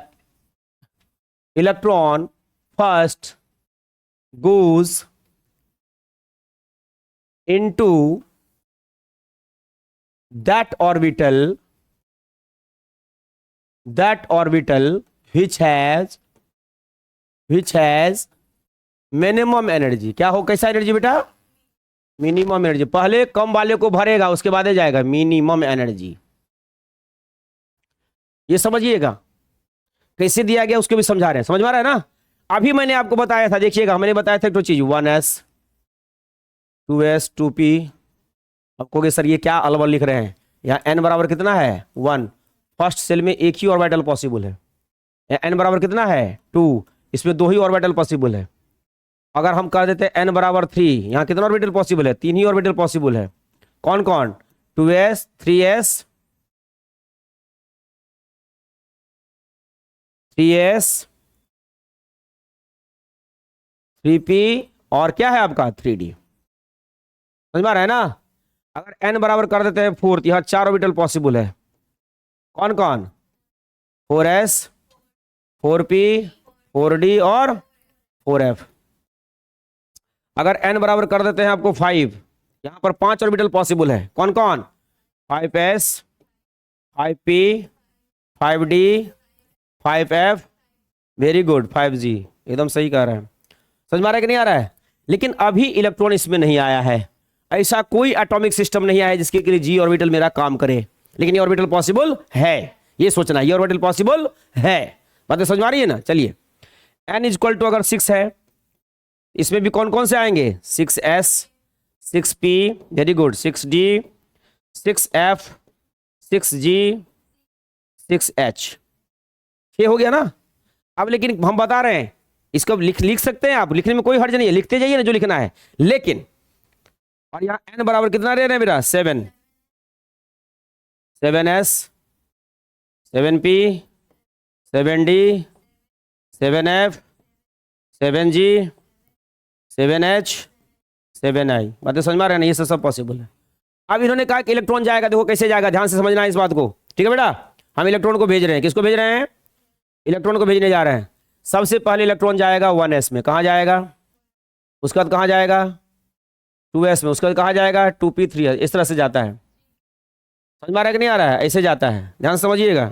electron first goes into that orbital which has minimum energy। क्या हो, कैसा एनर्जी बेटा, मिनिमम एनर्जी। पहले कम वाले को भरेगा, उसके बाद जाएगा मिनिमम एनर्जी। ये समझिएगा कैसे दिया गया, उसको भी समझा रहे हैं, समझ में आ रहा है ना। अभी मैंने आपको बताया था, देखिएगा मैंने बताया था एक तो चीज 1s 2s 2p। अब कहोगे सर ये क्या अलग लिख रहे हैं, यहाँ n बराबर कितना है 1, फर्स्ट सेल में एक ही ऑर्बिटल पॉसिबल है, n बराबर कितना है 2, इसमें दो ही ऑर्बिटल पॉसिबल है। अगर हम कर देते n बराबर 3, यहाँ कितना ऑर्बिटल पॉसिबल है, 3 ही ऑर्बिटल पॉसिबल है। कौन कौन, 2s 3s 3p और क्या है आपका 3d। समझ में आ रहा है ना। अगर n बराबर कर देते हैं 4, यहां 4 ऑर्बिटल पॉसिबल है। कौन कौन, 4s 4p 4d और 4f। अगर n बराबर कर देते हैं आपको 5, यहां पर 5 ऑर्बिटल पॉसिबल है। कौन कौन, 5s 5p 5d 5f, very good 5g, एकदम सही कह रहे हैं। समझ में आ रहा है कि नहीं आ रहा है। लेकिन अभी इलेक्ट्रॉन इसमें नहीं आया है, ऐसा कोई एटॉमिक सिस्टम नहीं आया है जिसके लिए जी ऑर्बिटल मेरा काम करे, लेकिन ये ऑर्बिटल पॉसिबल है, ये सोचना, ये ऑर्बिटल पॉसिबल है। बातें समझ में आ रही है ना। चलिए n इक्वल टू अगर 6 है, इसमें भी कौन कौन से आएंगे, 6s 6p, very good 6d 6f 6g 6h, ये हो गया ना। अब लेकिन हम बता रहे हैं, इसको लिख सकते हैं आप, लिखने में कोई हर्ज नहीं है, लिखते जाइए ना जो लिखना है। लेकिन और यहां n बराबर कितना दे रहे हैं मेरा 7, 7s 7p 7d 7f 7g 7h 7i। बातें समझ में आ रहे हैं ना, ये सब पॉसिबल है। अब इन्होंने कहा कि इलेक्ट्रॉन जाएगा, देखो कैसे जाएगा, ध्यान से समझना है इस बात को। ठीक है बेटा, हम इलेक्ट्रॉन को भेज रहे हैं, किसको भेज रहे हैं, इलेक्ट्रॉन को भेजने जा रहे हैं। सबसे पहले इलेक्ट्रॉन जाएगा 1s में, कहाँ जाएगा, उसके बाद कहाँ जाएगा 2s में, उसके बाद कहाँ जाएगा 2p 3s, इस तरह से जाता है। समझ में आ रहा है कि नहीं आ रहा है, ऐसे जाता है, ध्यान समझिएगा।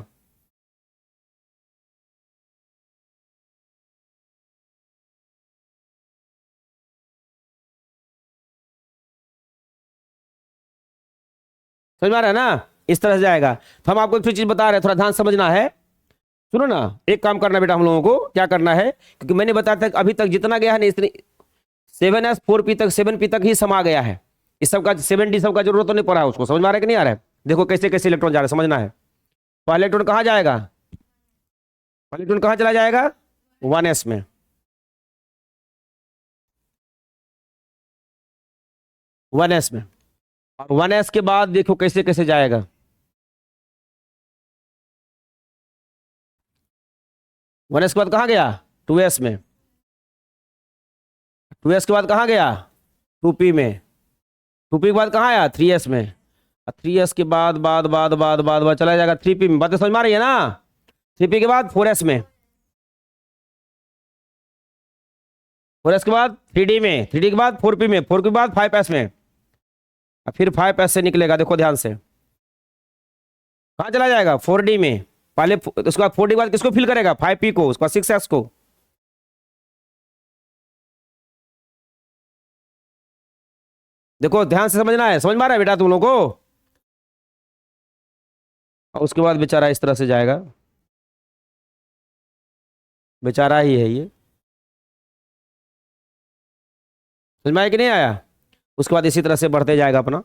समझ में आ रहा है ना, इस तरह से जाएगा। तो हम आपको एक चीज बता रहे हैं, थोड़ा ध्यान समझना है। सुनो ना, एक काम करना बेटा, हम लोगों को क्या करना है, क्योंकि मैंने बताया था अभी तक जितना गया है ना, इतनी 7s 4p तक 7p तक ही समा गया है, इस सब का 7d सब का जरूरत तो नहीं पड़ा है उसको। समझ में आ रहा है कि नहीं आ रहा है। देखो कैसे कैसे इलेक्ट्रॉन जा रहा है, समझना है। पहले इलेक्ट्रॉन कहाँ जाएगा, पहले इलेक्ट्रॉन कहाँ चला जाएगा 1s में, 1s में, और 1s के बाद देखो कैसे कैसे जाएगा, 1s के बाद कहाँ गया 2s में, 2s के बाद कहाँ गया 2p में, 2p के बाद कहाँ आया 3s में, 3s के बाद बाद बाद बाद बाद बाद चला जाएगा 3p में। बातें समझ में आ रही है ना। 3p के बाद 4s में, 4s के बाद 3d में, 3d के बाद 4p में, 4 के बाद 5s में, फिर 5s से निकलेगा, देखो ध्यान से कहाँ चला जाएगा 4d में, पहले उसके बाद 40 के बाद किसको फिल करेगा, 5p को, उसके बाद 6s को। देखो ध्यान से समझना है, समझ में आ रहा है बेटा तुम लोगों को। और उसके बाद बेचारा इस तरह से जाएगा, बेचारा ही है ये, समझ में आया कि नहीं आया। उसके बाद इसी तरह से बढ़ते जाएगा अपना।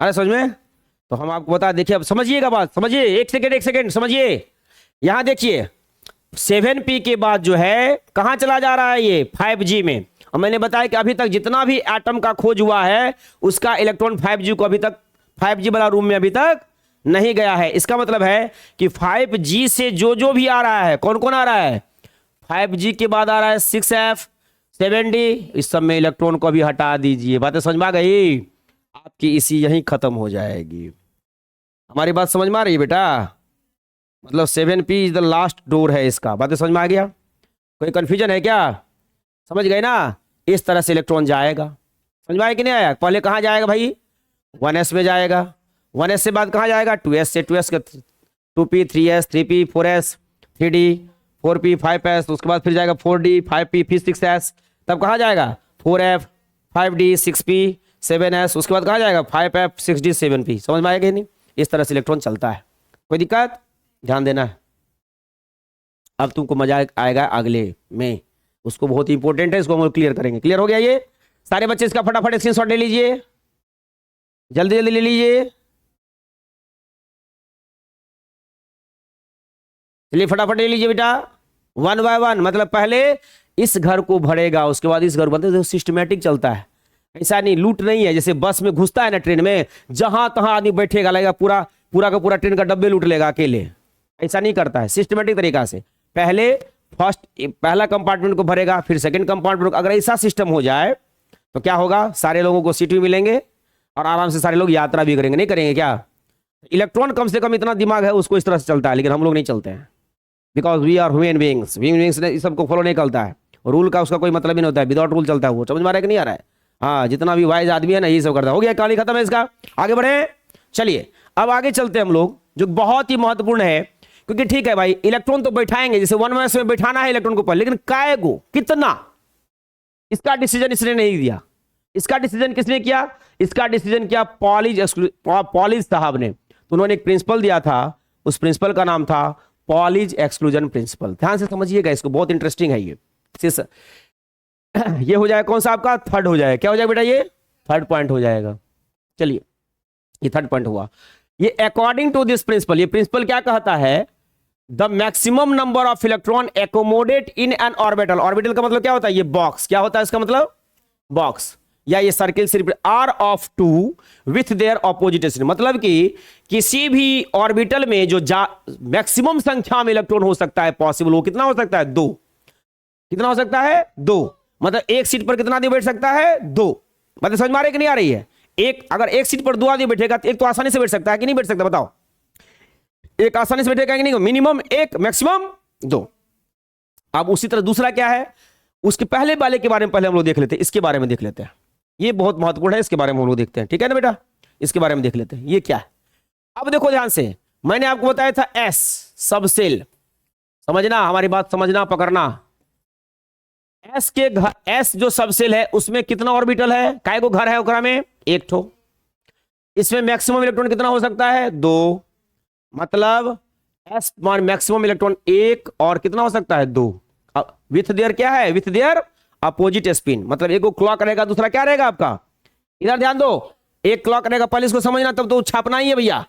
अरे समझ में, तो हम आपको बता, देखिए अब समझिएगा बात, समझिए, एक सेकेंड समझिए। यहां देखिए 7p के बाद जो है कहां चला जा रहा है ये, 5G में। और मैंने बताया कि अभी तक जितना भी एटम का खोज हुआ है उसका इलेक्ट्रॉन 5G को अभी तक, 5G वाला रूम में अभी तक नहीं गया है। इसका मतलब है कि 5G से जो जो भी आ रहा है, कौन कौन आ रहा है, 5G के बाद आ रहा है 6f 7d, इस सब में इलेक्ट्रॉन को भी हटा दीजिए। बातें समझ में आ गई, आपकी इसी यहीं खत्म हो जाएगी। हमारी बात समझ में आ रही है बेटा, मतलब 7p is the last door है इसका। बातें समझ में आ गया, कोई कंफ्यूजन है क्या, समझ गए ना। इस तरह से इलेक्ट्रॉन जाएगा, समझ में आया कि नहीं आया। पहले कहां जाएगा भाई, 1s में जाएगा, 1s से बाद कहां जाएगा, 2s से, 2s के 2p 3s 3p 4s 3d 4p 5s, उसके बाद फिर जाएगा 4d 5p फिर 6s, तब कहां जाएगा 4f 5d 6p 7s, उसके बाद कहां जाएगा 5f 6d 7p। समझ में आएगा नहीं, इस तरह से इलेक्ट्रॉन चलता है। कोई दिक्कत, ध्यान देना है। अब तुमको मजा आएगा अगले में, उसको बहुत ही इंपॉर्टेंट है, इसको हम क्लियर करेंगे। क्लियर हो गया ये सारे बच्चे, इसका फटाफट स्क्रीनशॉट ले लीजिए, जल्दी जल्दी ले लीजिए, चलिए फटाफट ले लीजिए बेटा, 1 बाय 1। मतलब पहले इस घर को भरेगा, उसके बाद इस घर को, मतलब सिस्टमेटिक चलता है, ऐसा नहीं, लूट नहीं है। जैसे बस में घुसता है ना ट्रेन में, जहां तहां आदमी बैठेगा, लगेगा पूरा पूरा का पूरा ट्रेन का डब्बे लूट लेगा अकेले, ऐसा नहीं करता है। सिस्टमेटिक तरीका से पहले पहला कंपार्टमेंट को भरेगा, फिर सेकंड कंपार्टमेंट को। अगर ऐसा सिस्टम हो जाए तो क्या होगा, सारे लोगों को सीट भी मिलेंगे और आराम से सारे लोग यात्रा भी करेंगे। नहीं करेंगे क्या, इलेक्ट्रॉन कम से कम इतना दिमाग है उसको, इस तरह से चलता है, लेकिन हम लोग नहीं चलते हैं, because we are human beings. Human beings ने इस सबको फॉलो नहीं करता है, रूल का उसका कोई मतलब ही नहीं होता है, विदाउट रूल चलता है वो। समझ में आ रहा है कि नहीं आ रहा है। हाँ, जितना भी वाइज आदमी है ना, यही सब करता है। हो गया, कहानी खत्म है इसका, आगे बढ़े। चलिए अब आगे चलते हैं हम लोग, जो बहुत ही महत्वपूर्ण है, क्योंकि ठीक है भाई, इलेक्ट्रॉन तो बैठाएंगे, जैसे 1s में बैठाना है इलेक्ट्रॉन को पर, लेकिन काय को, कितना, इसका डिसीजन इसने नहीं दिया। इसका डिसीजन किसने किया, इसका डिसीजन किया पॉलिज साहब ने। तो उन्होंने एक प्रिंसिपल दिया था, उस प्रिंसिपल का नाम था पॉलिज एक्सक्लूजन प्रिंसिपल। ध्यान से समझिएगा इसको, बहुत इंटरेस्टिंग है ये। ये हो जाएगा कौन सा आपका, थर्ड हो जाएगा। क्या हो जाएगा बेटा, ये थर्ड पॉइंट हो जाएगा। चलिए ये थर्ड पॉइंट हुआ। ये अकॉर्डिंग टू दिस प्रिंसिपल, ये प्रिंसिपल क्या कहता है, the maximum number of electron accommodate in an orbital. Orbital का मतलब क्या होता है, ये बॉक्स। क्या होता है इसका मतलब, बॉक्स, या ये सर्किल से are of two with their opposite. मतलब कि किसी भी ऑर्बिटल में जो मैक्सिमम संख्या में इलेक्ट्रॉन हो सकता है पॉसिबल, वो कितना हो सकता है, 2। कितना हो सकता है, 2। मतलब एक सीट पर कितना आदमी बैठ सकता है, 2। मतलब समझ में आ रही है कि नहीं आ रही है। एक, अगर एक सीट पर 2 आदमी बैठेगा तो एक तो आसानी से बैठ सकता है कि नहीं बैठ सकता, बताओ, एक आसानी से बैठेगा कि नहीं, मिनिमम एक मैक्सिमम 2। अब उसी तरह दूसरा क्या है, उसके पहले वाले के बारे में पहले हम लोग देख लेते हैं, इसके बारे में देख लेते हैं, ये बहुत महत्वपूर्ण है, इसके बारे में हम लोग देखते हैं, ठीक है ना बेटा। इसके बारे में देख लेते हैं ये क्या है। अब देखो ध्यान से, मैंने आपको बताया था एस सब सेल, समझना, हमारी बात समझना, पकड़ना। एस के घर, एस जो सब सेल है उसमें कितना ऑर्बिटल है, काय को घर है ओकरा में, एक ठो। इसमें मैक्सिमम इलेक्ट्रॉन कितना हो सकता है, 2। मतलब एस मैक्सिमम इलेक्ट्रॉन 1 और कितना हो सकता है, 2। विथ देयर क्या है, विथ देयर अपोजिट स्पिन। मतलब एक को क्लॉक रहेगा, दूसरा क्या रहेगा आपका, इधर ध्यान दो, एक क्लॉक रहेगा, पहले इसको समझना तब तो छापना ही है भैया।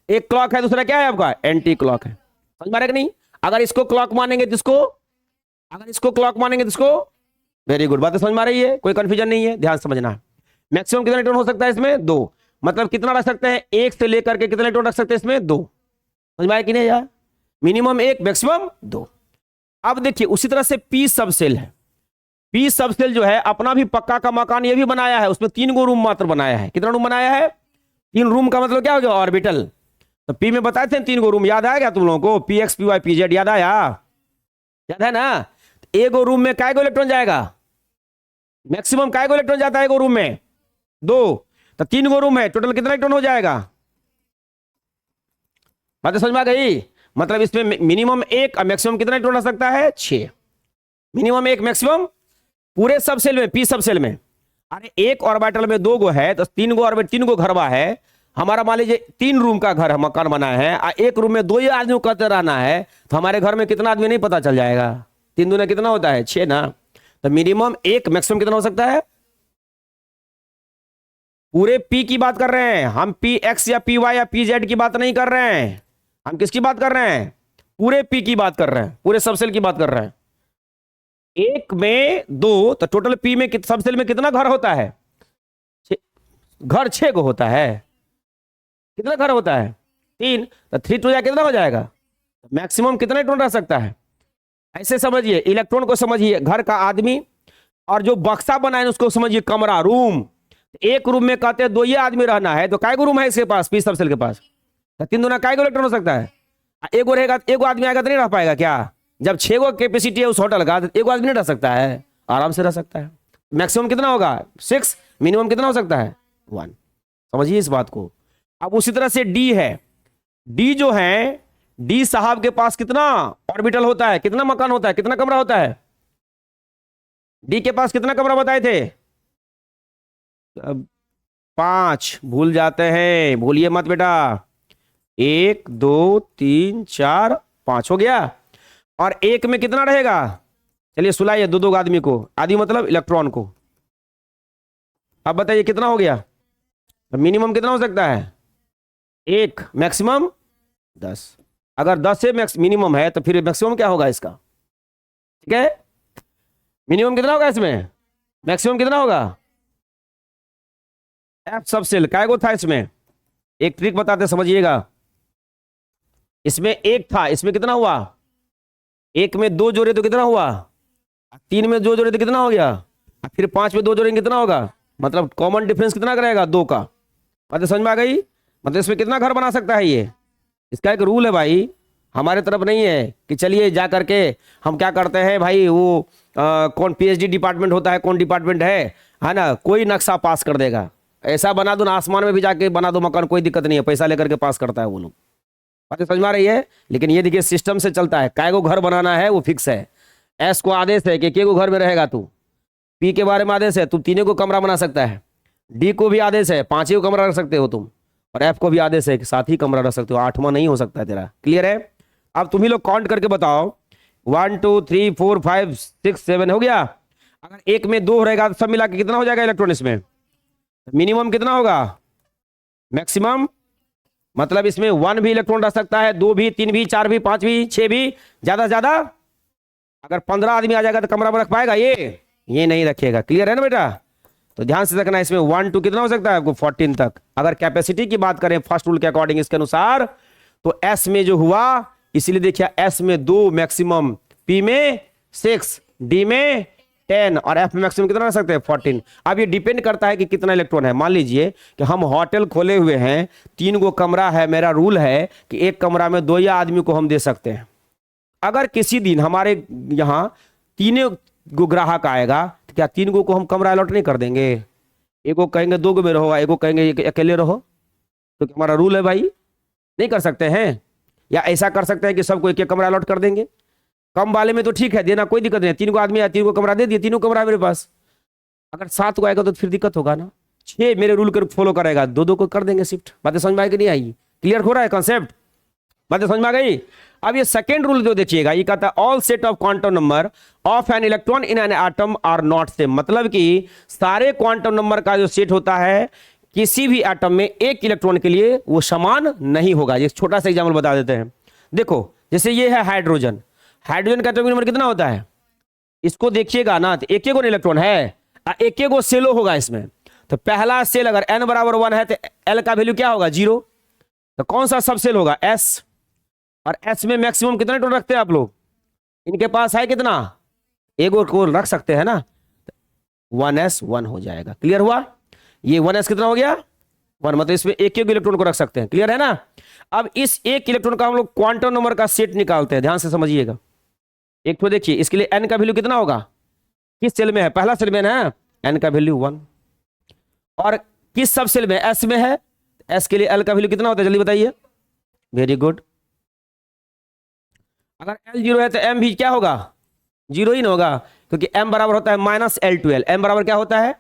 एक क्लॉक है, दूसरा क्या है आपका, एंटी क्लॉक है। समझ में आ रहा है कि नहीं। अगर इसको क्लॉक मानेंगे तो इसको, अगर इसको क्लॉक मानेंगे तो इसको, वेरी गुड, बात समझ में आ रही है, कोई कंफ्यूजन नहीं है, ध्यान समझना है। मैक्सिमम कितना इलेक्ट्रॉन हो सकता है इसमें, 2। मतलब कितना रख सकते हैं, 1 से लेकर के कितना इलेक्ट्रॉन रख सकते हैं इसमें, 2। समझ में आया कि नहीं यार, मिनिमम 1 मैक्सिमम 2। अब देखिए उसी तरह से पी सब सेल है। पी सब सेल जो है अपना भी पक्का का मकान ये भी बनाया है, उसमें 3 गो रूम मात्र बनाया है। कितना रूम बनाया है, 3 रूम का मतलब क्या हो गया, ऑर्बिटल। तो पी में बताए थे 3 गो रूम, याद आया क्या तुम लोगों को, P X P Y P Z, याद आया, याद है ना। एक गो रूम में काय गो इलेक्ट्रॉन जाएगा, मैक्सिमम काय गो इलेक्ट्रॉन जाता है एक रूम में, 2, तो 3 गो रूम है, टोटल कितना इलेक्ट्रॉन हो जाएगा? बात समझ में आ गई? मतलब इसमें मिनिमम 1 और मैक्सिमम कितना इलेक्ट्रॉन रह सकता है? 6। मिनिमम 1, मैक्सिमम पूरे सब सेल में, पी सब सेल में। अरे एक ऑर्बिटल में 2 गो है तो 3 गो ऑर्बिट, 3 गो घरवा है हमारा। मान लीजिए 3 रूम का घर मकान बना है और एक रूम में 2 ही आदमी को कहते रहना है, तो हमारे घर में कितना आदमी नहीं पता चल जाएगा? 3 दूने कितना होता है? 6 ना। तो मिनिमम 1, मैक्सिमम कितना हो सकता है? पूरे पी की बात कर रहे हैं हम, पी एक्स या पी वाई या पी जेड की बात नहीं कर रहे हैं। हम किसकी बात कर रहे हैं? पूरे पी की बात कर रहे हैं, पूरे सबसेल की बात कर रहे हैं। 1 में 2, तो टोटल पी में सबसेल में कितना घर होता है? घर 6 को होता है। कितना घर होता है? 3, तो 3 टू कितना हो जाएगा? मैक्सिमम कितना इलेक्ट्रॉन रह सकता है? ऐसे समझिए, इलेक्ट्रॉन को समझिए घर का आदमी, और जो बक्सा बना है उसको समझिए कमरा, रूम। एक रूम में कहते हैं 2 ही आदमी रहना है, तो काय को रूम है इसके पास, पी सबसेल के पास? तो 3 दूना काय को इलेक्ट्रॉन हो सकता है? एक रहेगा, एक आदमी आएगा तो नहीं रह पाएगा क्या? जब 6 गो कैपेसिटी है उस होटल का, तो एक आदमी नहीं रह सकता है? आराम से रह सकता है। मैक्सिमम कितना होगा? 6। मिनिमम कितना हो सकता है? 1। समझिए इस बात को। अब उसी तरह से डी है। डी जो है, डी साहब के पास कितना ऑर्बिटल होता है, कितना मकान होता है, कितना कमरा होता है? डी के पास कितना कमरा बताए थे? 5। भूल जाते हैं, भूलिए मत बेटा। 1 2 3 4 5 हो गया। और एक में कितना रहेगा? चलिए सुलाइए 2 आदमी को, आदमी मतलब इलेक्ट्रॉन को। अब बताइए कितना हो गया? मिनिमम कितना हो सकता है? 1, मैक्सिमम 10। अगर 10 से मिनिमम है तो फिर मैक्सिमम क्या होगा इसका? ठीक है, मिनिमम कितना होगा इसमें? मैक्सिमम कितना होगा? एफ सब सेल काय को था इसमें? एक ट्रिक बताते समझिएगा। इसमें 1 था, इसमें कितना हुआ? 1 में 2 जोड़े तो कितना हुआ? 3 में 2 जोड़े तो कितना हो गया? फिर 5 में 2 जोड़ेंगे कितना होगा? मतलब कॉमन डिफरेंस कितना रहेगा? 2 का। बात समझ में आ गई? मतलब इसमें कितना घर बना सकता है ये? इसका एक रूल है भाई, हमारे तरफ नहीं है कि चलिए जा करके हम क्या करते हैं भाई, वो कौन पीएचडी डिपार्टमेंट होता है, कौन डिपार्टमेंट है ना, कोई नक्शा पास कर देगा। ऐसा बना दो ना, आसमान में भी जाके बना दो मकान, कोई दिक्कत नहीं है, पैसा लेकर के पास करता है वो लोग। बात समझ में आ रही है? लेकिन ये देखिए सिस्टम से चलता है, काय को घर बनाना है वो फिक्स है। एस को आदेश है कि के को घर में रहेगा तू, पी के बारे में आदेश है तू 3 को कमरा बना सकता है, डी को भी आदेश है 5 को कमरा रख सकते हो तुम, और एफ को भी आदेश है कि 7 ही कमरा रख सकते हो, 8वां नहीं हो सकता है तेरा। क्लियर है? अब तुम ही लोग काउंट करके बताओ, 1 2 3 4 5 6 7 हो गया। अगर एक में 2 रहेगा तो सब मिला के कितना हो जाएगा इलेक्ट्रॉन इसमें? मिनिमम कितना होगा? मैक्सिमम मतलब इसमें 1 भी इलेक्ट्रॉन रह सकता है, 2 भी, 3 भी, 4 भी, 5 भी, 6 भी, ज्यादा से ज्यादा। अगर 15 आदमी आ जाएगा तो कमरा में रख पाएगा ये नहीं रखेगा। क्लियर है ना बेटा? तो ध्यान से रखना, इसमें 1 2 कितना हो सकता है आपको? 14 तक। अगर कैपेसिटी की बात करें फर्स्ट रूल के अकॉर्डिंग इसके अनुसार, तो एस में जो हुआ, इसीलिए देखिए एस में 2 मैक्सिमम, पी में 6, डी में 10 और एफ में मैक्सिमम कितना रह सकते हैं? 14। अब ये डिपेंड करता है कि कितना इलेक्ट्रॉन है। मान लीजिए कि हम होटल खोले हुए हैं, 3 गो कमरा है, मेरा रूल है कि एक कमरा में 2 ही आदमी को हम दे सकते हैं। अगर किसी दिन हमारे यहाँ 3 गो ग्राहक आएगा तो क्या 3 गो को हम कमरा अलॉट नहीं कर देंगे? एक को कहेंगे 2 गो में रहो, एक को कहेंगे अकेले रहो, तो हमारा रूल है भाई, नहीं कर सकते हैं? या ऐसा कर सकते हैं कि सबको एक कमरा अलॉट कर देंगे? कम वाले में तो ठीक है, देना कोई दिक्कत नहीं, 3 को आदमी आया 3 को कमरा दे दिया, 3 कमरा मेरे पास। अगर 7 को आएगा तो फिर दिक्कत होगा ना। 6 मेरे रूल कर फॉलो करेगा, 2 को कर देंगे शिफ्ट। बातें समझ में आई कि नहीं आई? क्लियर हो रहा है कॉन्सेप्ट? बातें समझ में आ गई? अब ये सेकेंड रूल जो देखिएगा, ये कहता है all set of quantum number of an electron in an atom are not same. मतलब कि सारे क्वांटम नंबर का जो सेट होता है किसी भी एटम में एक इलेक्ट्रॉन के लिए वो समान नहीं होगा। एक छोटा सा एग्जाम्पल बता देते हैं। देखो जैसे ये है हाइड्रोजन, हाइड्रोजन का एटॉमिक नंबर कितना होता है? इसको देखिएगा ना, तो एक इलेक्ट्रॉन है, एक सेलो होगा इसमें। तो पहला सेल अगर n बराबर 1 है तो L का वैल्यू क्या होगा? 0। तो कौन सा सब सेल होगा? S। और S में मैक्सिमम कितना इलेक्ट्रॉन रखते हैं आप लोग? इनके पास है कितना? एगो को रख सकते हैं ना, 1s 1 हो जाएगा। क्लियर हुआ? ये 1s कितना हो गया? 1। मतलब इसमें एक इलेक्ट्रॉन को रख सकते हैं। क्लियर है ना? अब इस एक इलेक्ट्रॉन का हम लोग क्वांटम नंबर का सेट निकालते हैं, ध्यान से समझिएगा। एक तो देखिए इसके लिए n का वैल्यू कितना होगा? किस सेल में है? पहला सेल में है, n का वैल्यू 1। और किस सब सेल में, एस में है, एस के लिए एल का वैल्यू कितना होता है जल्दी बताइए। Very good. अगर एल जीरो है तो एम भी क्या होगा, जीरो ही ना होगा, क्योंकि एम बराबर होता है minus L to L. M बराबर क्या होता है,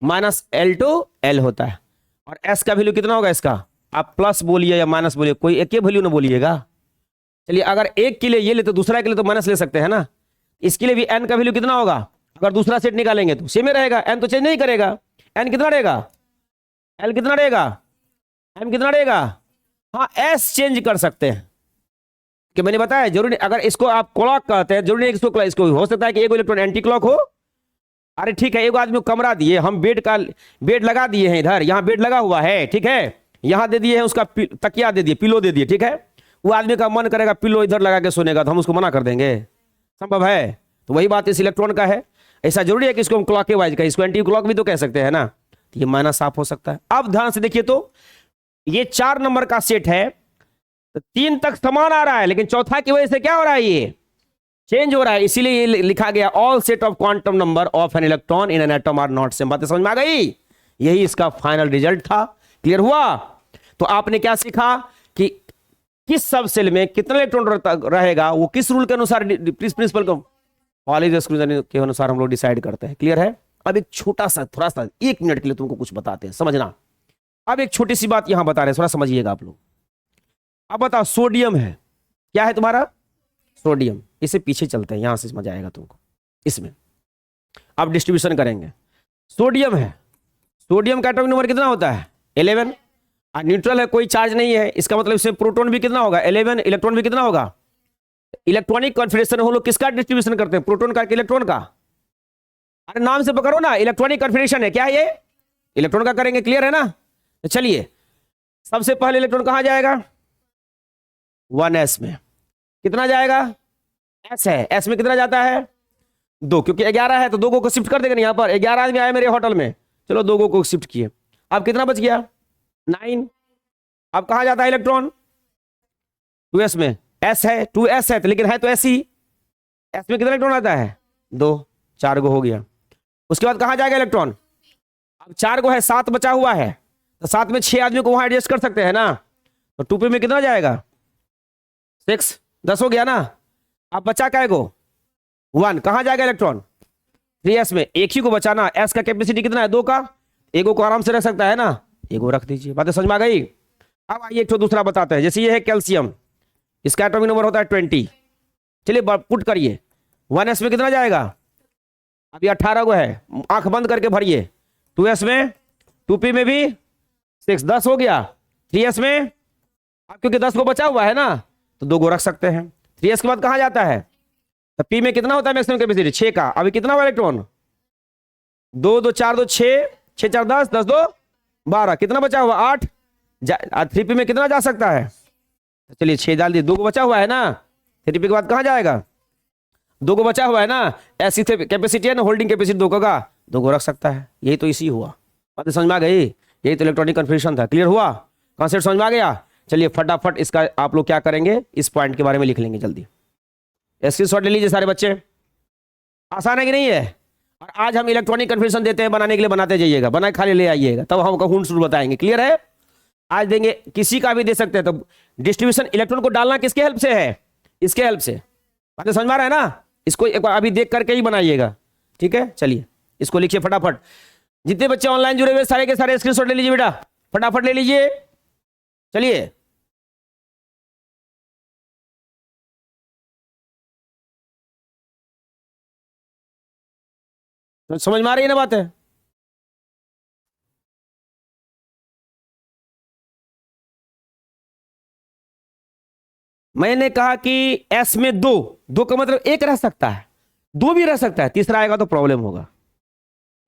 माइनस एल टू एल होता है। और एस का वैल्यू कितना होगा इसका, आप प्लस बोलिए या माइनस बोलिए, कोई एक ही वैल्यू ना बोलिएगा। चलिए अगर एक के लिए ये ले तो दूसरा के लिए तो माइनस ले सकते हैं ना। इसके लिए भी एन का वैल्यू कितना होगा, अगर दूसरा सेट निकालेंगे तो सेम ही रहेगा, एन तो चेंज नहीं करेगा। एन कितना रहेगा, एल कितना रहेगा, एम कितना रहेगा। हाँ एस चेंज कर सकते हैं कि मैंने बताया जरूरी नहीं, अगर इसको आप क्लॉक कहते हैं जरूरी नहीं इसको हो सकता है कि एक इलेक्ट्रॉन एंटी क्लॉक हो। अरे ठीक है, एक आदमी को कमरा दिए हम, बेड लगा दिए हैं, इधर यहाँ बेड लगा हुआ है, ठीक है, यहाँ दे दिए हैं उसका तकिया दे दिए, पिलो दे दिए, ठीक है। वो आदमी का मन करेगा पिलो इधर लगा के सोनेगा तो हम उसको मना कर देंगे, संभव है। तो वही बात इस इलेक्ट्रॉन का है। ऐसा जरूरी है कि इसको हम क्लॉक वाइज कहें, इसको एंटी क्लॉक भी तो कह सकते हैं ना। तो ये माइनस साफ हो सकता है। अब ध्यान से देखिए तो ये 4 नंबर का सेट है, तो 3 तक समान आ रहा है, लेकिन चौथा की वजह से क्या हो रहा है, ये चेंज हो रहा है। इसीलिए ये लिखा गया all set of quantum number of an electron in an atom are not same. बातें समझ में आ गई, यही इसका फाइनल रिजल्ट था। क्लियर हुआ। तो आपने क्या सीखा कि किस सब सेल में कितना इलेक्ट्रॉन रहेगा, वो किस रूल के अनुसार, प्रिंसिपल को कॉलेज एक्सक्लूजन के अनुसार हम लोग डिसाइड करते हैं। क्लियर है। अब एक छोटा सा थोड़ा सा 1 मिनट के लिए तुमको कुछ बताते हैं, समझना। अब एक छोटी सी बात यहां बता रहे हैं, थोड़ा समझिएगा आप लोग। अब बताओ सोडियम है, क्या है तुम्हारा, सोडियम। इसे पीछे चलते हैं, यहां से समझ आएगा तुमको। इसमें अब डिस्ट्रीब्यूशन करेंगे। सोडियम है, सोडियम का एटॉमिक नंबर कितना होता है, 11। और न्यूट्रल है, कोई चार्ज नहीं है, इसका मतलब इसमें प्रोटॉन भी कितना होगा, 11। इलेक्ट्रॉन भी कितना होगा। इलेक्ट्रॉनिक कॉन्फिगरेशन हम लोग किसका डिस्ट्रीब्यूशन करते हैं, प्रोटॉन का कि इलेक्ट्रॉन का। अरे नाम से पकड़ो ना, इलेक्ट्रॉनिक कॉन्फिगरेशन है, क्या है ये, इलेक्ट्रॉन का करेंगे। क्लियर है ना। तो चलिए सबसे पहले इलेक्ट्रॉन कहां जाएगा, 1s में। कितना जाएगा, s है, s में कितना जाता है, 2, क्योंकि 11 है तो 2 को शिफ्ट कर देंगे। यहाँ पर 11 आदमी आए मेरे होटल में, चलो 2 को शिफ्ट किए। अब कितना बच गया, 9। अब कहां जाता है इलेक्ट्रॉन, 2s में। s है, 2s है तो, लेकिन है तो s ही। s में कितना इलेक्ट्रॉन आता है, 2, 4 गो हो गया। उसके बाद कहां जाएगा इलेक्ट्रॉन, अब 4 गो है, 7 बचा हुआ है, तो 7 में 6 आदमी को वहां एडजस्ट कर सकते हैं ना। तो 2p में कितना जाएगा, 6, 10 हो गया ना। अब बचा क्या गो, 1। कहां जाएगा इलेक्ट्रॉन, 3s में। एक ही को बचाना, s का कैपेसिटी कितना है, 2 का। एगो को आराम से रख सकता है ना, एगो रख दीजिए। बातें समझ में आ गई। अब आइए एक तो दूसरा बताते हैं। जैसे ये है कैल्शियम, इसका एटॉमिक नंबर होता है 20। चलिए पुट करिए, 1s में कितना जाएगा, अभी 18 गो है, आंख बंद करके भरिए। 2s में, 2p में भी 6, 10 हो गया। 3s में, अब क्योंकि 10 को बचा हुआ है ना तो 2 गो रख सकते हैं। 3s के बाद कहां जाता है, तो p में कितना होता है मैक्सिमम कैपेसिटी, 6 का। अभी कितना हुआ इलेक्ट्रॉन, 2, 2, 4, 2, 6, 6, 4, 10, 10, 2, 12। कितना बचा हुआ, 8। 3p में कितना जा सकता है, तो चलिए 6 डाल दिए, 2 को बचा हुआ है ना। 3p के बाद कहां जाएगा, 2 को बचा हुआ है ना। ऐसी कैपेसिटी है ना, होल्डिंग कैपेसिटी 2 का, 2 को रख सकता है। यही तो इसी हुआ। बात समझ में आ गई, यही तो इलेक्ट्रॉनिक कन्फ्यूजन था। क्लियर हुआ, कॉन्सेप्ट समझ में आ गया। चलिए फटाफट इसका आप लोग क्या करेंगे, इस पॉइंट के बारे में लिख लेंगे जल्दी। स्क्रीनशॉट ले लीजिए सारे बच्चे। आसान है कि नहीं है। और आज हम इलेक्ट्रॉनिक कन्फ्यूजन देते हैं, बनाने के लिए बनाते जाइएगा, बना खाली ले आइएगा, तब हम हूं शुरू बताएंगे। क्लियर है। आज देंगे, किसी का भी दे सकते हैं। तो डिस्ट्रीब्यूशन इलेक्ट्रॉन को डालना किसके हेल्प से है, इसके हेल्प से। बातें समझ में आ रहा है ना। इसको एक बार अभी देख करके ही बनाइएगा, ठीक है। चलिए इसको लिखिए फटाफट। जितने बच्चे ऑनलाइन जुड़े हुए सारे के सारे स्क्रीनशॉट ले लीजिए बेटा, फटाफट ले लीजिए। चलिए तो समझ में आ रही है ना बात है। मैंने कहा कि एस में 2 का मतलब 1 रह सकता है, 2 भी रह सकता है, तीसरा आएगा तो प्रॉब्लम होगा।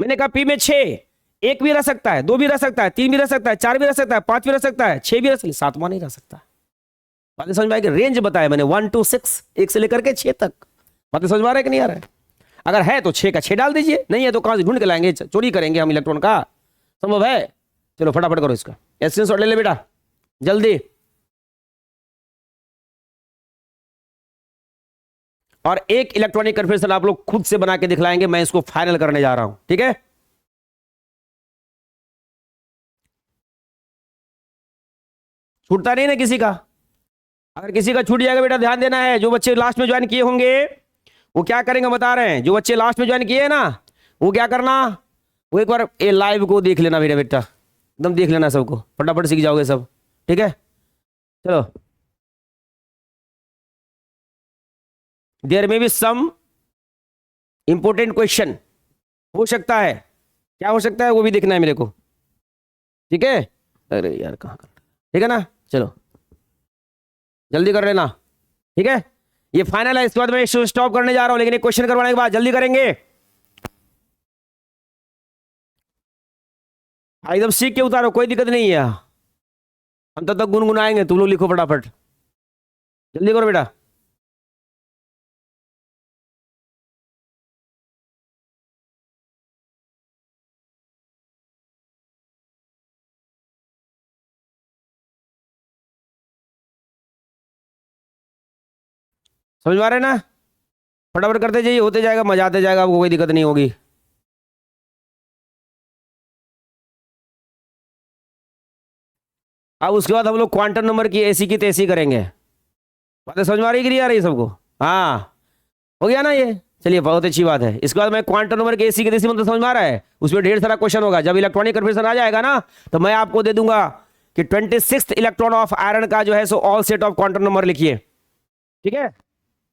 मैंने कहा पी में 6, 1 भी रह सकता है, 2 भी रह सकता है, 3 भी रह सकता है, 4 भी रह सकता है, 5 भी रह सकता है, 6 भी रह सकता है, 7वां नहीं रह सकता। बातें समझ में आएगी। रेंज बताया मैंने 1 to 6, 1 से लेकर के 6 तक। बातें समझ में आ रहा है कि नहीं आ रहा है। अगर है तो 6 का 6 डाल दीजिए, नहीं है तो कहां से ढूंढ के लाएंगे, चोरी करेंगे हम इलेक्ट्रॉन का, संभव है। चलो फटाफट करो इसका स्क्रीनशॉट ले ले बेटा जल्दी। और एक इलेक्ट्रॉनिक कन्फिगरेशन आप लोग खुद से बना के दिखलाएंगे, मैं इसको फाइनल करने जा रहा हूं, ठीक है। छूटता नहीं ना किसी का। अगर किसी का छूट जाएगा बेटा ध्यान देना है, जो बच्चे लास्ट में ज्वाइन किए होंगे वो क्या करेंगे बता रहे हैं। जो बच्चे लास्ट में ज्वाइन किए हैं ना वो क्या करना, वो एक बार ये लाइव को देख लेना मेरा बेटा, एकदम देख लेना सबको, फटाफट सीख जाओगे सब। ठीक है चलो। देयर में भी सम इंपोर्टेंट क्वेश्चन हो सकता है, क्या हो सकता है वो भी देखना है मेरे को। ठीक है अरे यार कहाँ कर, ठीक है ना, चलो जल्दी कर लेना। ठीक है ये फाइनल है, इसके बाद मैं स्टॉप करने जा रहा हूं, लेकिन एक क्वेश्चन करवाने के बाद जल्दी करेंगे। एकदम सीख के उतारो, कोई दिक्कत नहीं है, हम तब तक गुनगुनाएंगे, तुम लोग लिखो फटाफट, जल्दी करो बेटा। समझ में आ रहे हैं ना, फटाफट करते जाइए, होते जाएगा, मजा आते जाएगा, आपको कोई दिक्कत नहीं होगी। अब उसके बाद हम लोग क्वांटम नंबर की ऐसी की तैसी करेंगे। बातें समझ में आ रही कि नहीं आ रही सबको? हाँ हो गया ना ये, चलिए बहुत अच्छी बात है। इसके बाद मैं क्वांटम नंबर की ऐसी की तैसी मतलब समझ में आ रहा है, उसमें ढेर सारा क्वेश्चन होगा। जब इलेक्ट्रॉनिक कन्फर्मेशन आ जाएगा ना तो मैं आपको दे दूंगा कि 26th इलेक्ट्रॉन ऑफ आयरन का जो है so all set of quantum number लिखिए। ठीक है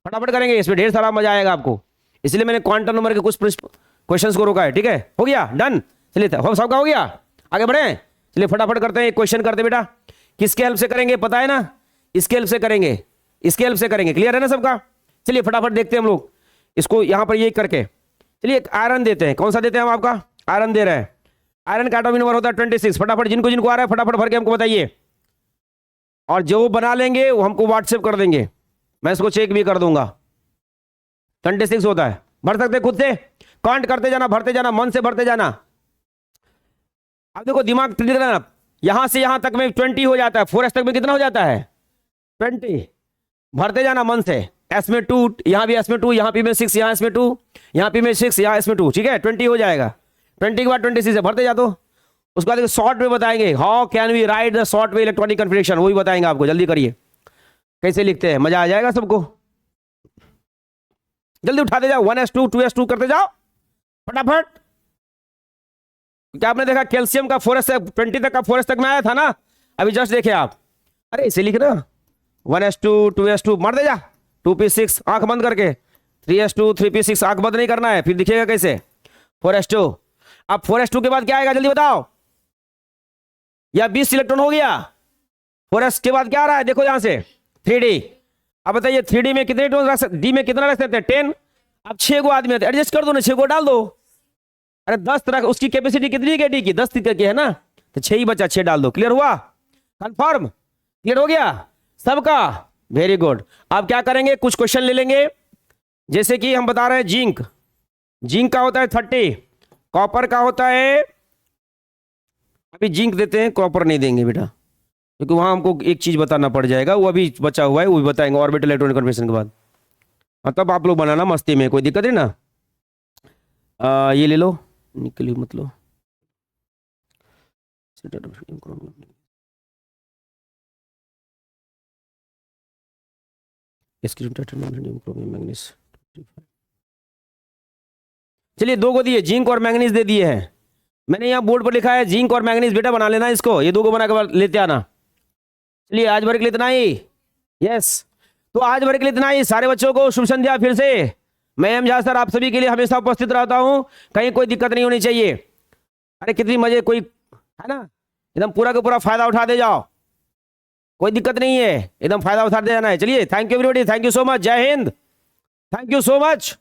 फटाफट करेंगे, इसमें ढेर सारा मजा आएगा आपको, इसलिए मैंने क्वांटम नंबर के कुछ क्वेश्चन को रोका है। ठीक है हो गया डन, चलिए सबका हो गया, आगे बढ़े। चलिए फटाफट करते हैं, एक क्वेश्चन करते बेटा, किसके हेल्प से करेंगे पता है ना, इसके हेल्प से करेंगे, इसके हेल्प से करेंगे, क्लियर है ना सबका। चलिए फटाफट देखते हैं हम लोग इसको यहां पर ये करके। चलिए एक आयरन देते हैं, कौन सा देते हैं हम, आपका आयरन दे रहे हैं। आयरन का एटॉमिक नंबर होता है 26। फटाफट जिनको जिनको आ रहा है फटाफट भर के हमको बताइए, और जो बना लेंगे वो हमको व्हाट्सएप कर देंगे, मैं इसको चेक भी कर दूंगा। 26 होता है, भर सकते खुद से, काउंट करते जाना, भरते जाना, मन से भरते जाना। अब देखो दिमाग ट्रिक करना, यहां से यहां तक में 20 हो जाता है, 4s तक में कितना हो जाता है 20, भरते जाना मन से। एस में 2, यहां भी एस में 2, यहां पी में 6, यहां एस में 2, यहां पी में 6, यहां एस में 2, ठीक है 20 हो जाएगा। 20 के बाद 26 है, भरते जा दो। उसके बाद शॉर्ट में बताएंगे, how can we write the short way electronic configuration, वो भी बताएंगे आपको, जल्दी करिए कैसे लिखते हैं, मजा आ जाएगा सबको। जल्दी उठाते जाओ, 1s2 2s2 करते जाओ फटाफट। क्या आपने देखा कैल्शियम का 4s से 20 तक का 4s तक में आया था ना, अभी जस्ट देखे आप, अरे इसे लिख रहे 1s2 2s2 मार दे जा, 2p6 आंख बंद करके, 3s2 3p6 आंख बंद नहीं करना है, फिर दिखेगा कैसे 4s2। अब 4s2 के बाद क्या आएगा जल्दी बताओ, या 20 इलेक्ट्रॉन हो गया। 4s के बाद क्या आ रहा है देखो यहां से 3d। अब बताइए 3d में कितने डी में कितना रख सकते हैं 10। अब 6 गो आदमी एडजस्ट कर दो ना, 6 को डाल दो। अरे 10 तरह उसकी कैपेसिटी कितनी है डी की, 10 की है ना, तो 6 ही बचा, 6 डाल दो। क्लियर हुआ, कंफर्म, क्लियर हो गया सबका, वेरी गुड। अब क्या करेंगे, कुछ क्वेश्चन ले लेंगे, जैसे कि हम बता रहे हैं जिंक, जिंक का होता है 30, कॉपर का होता है, अभी जिंक देते हैं, कॉपर नहीं देंगे बेटा, क्योंकि वहां हमको एक चीज बताना पड़ जाएगा, वो अभी बचा हुआ है, वो भी बताएंगे ऑर्बिटल इलेक्ट्रॉनिक कन्फर्मेशन के बाद। तब आप लोग बनाना मस्ती में, कोई दिक्कत है ना। ये ले लो, निकली मतलब मैग्नीज। चलिए 2 को दिए, जिंक और मैग्नीज दे दिए हैं, मैंने यहाँ बोर्ड पर लिखा है जिंक और मैग्नीज, बेटा बना लेना इसको, ये 2 को बना के लेते आना। चलिए आज भर के लिए इतना ही, यस तो आज भर के लिए इतना ही। सारे बच्चों को शुभ संध्या फिर से, मैं एम झा सर आप सभी के लिए हमेशा उपस्थित रहता हूं, कहीं कोई दिक्कत नहीं होनी चाहिए। अरे कितनी मजे, कोई है ना, एकदम पूरा का पूरा फायदा उठाते जाओ, कोई दिक्कत नहीं है, एकदम फायदा उठाते जाना है। चलिए thank you everybody, thank you so much, जय हिंद, थैंक यू सो मच।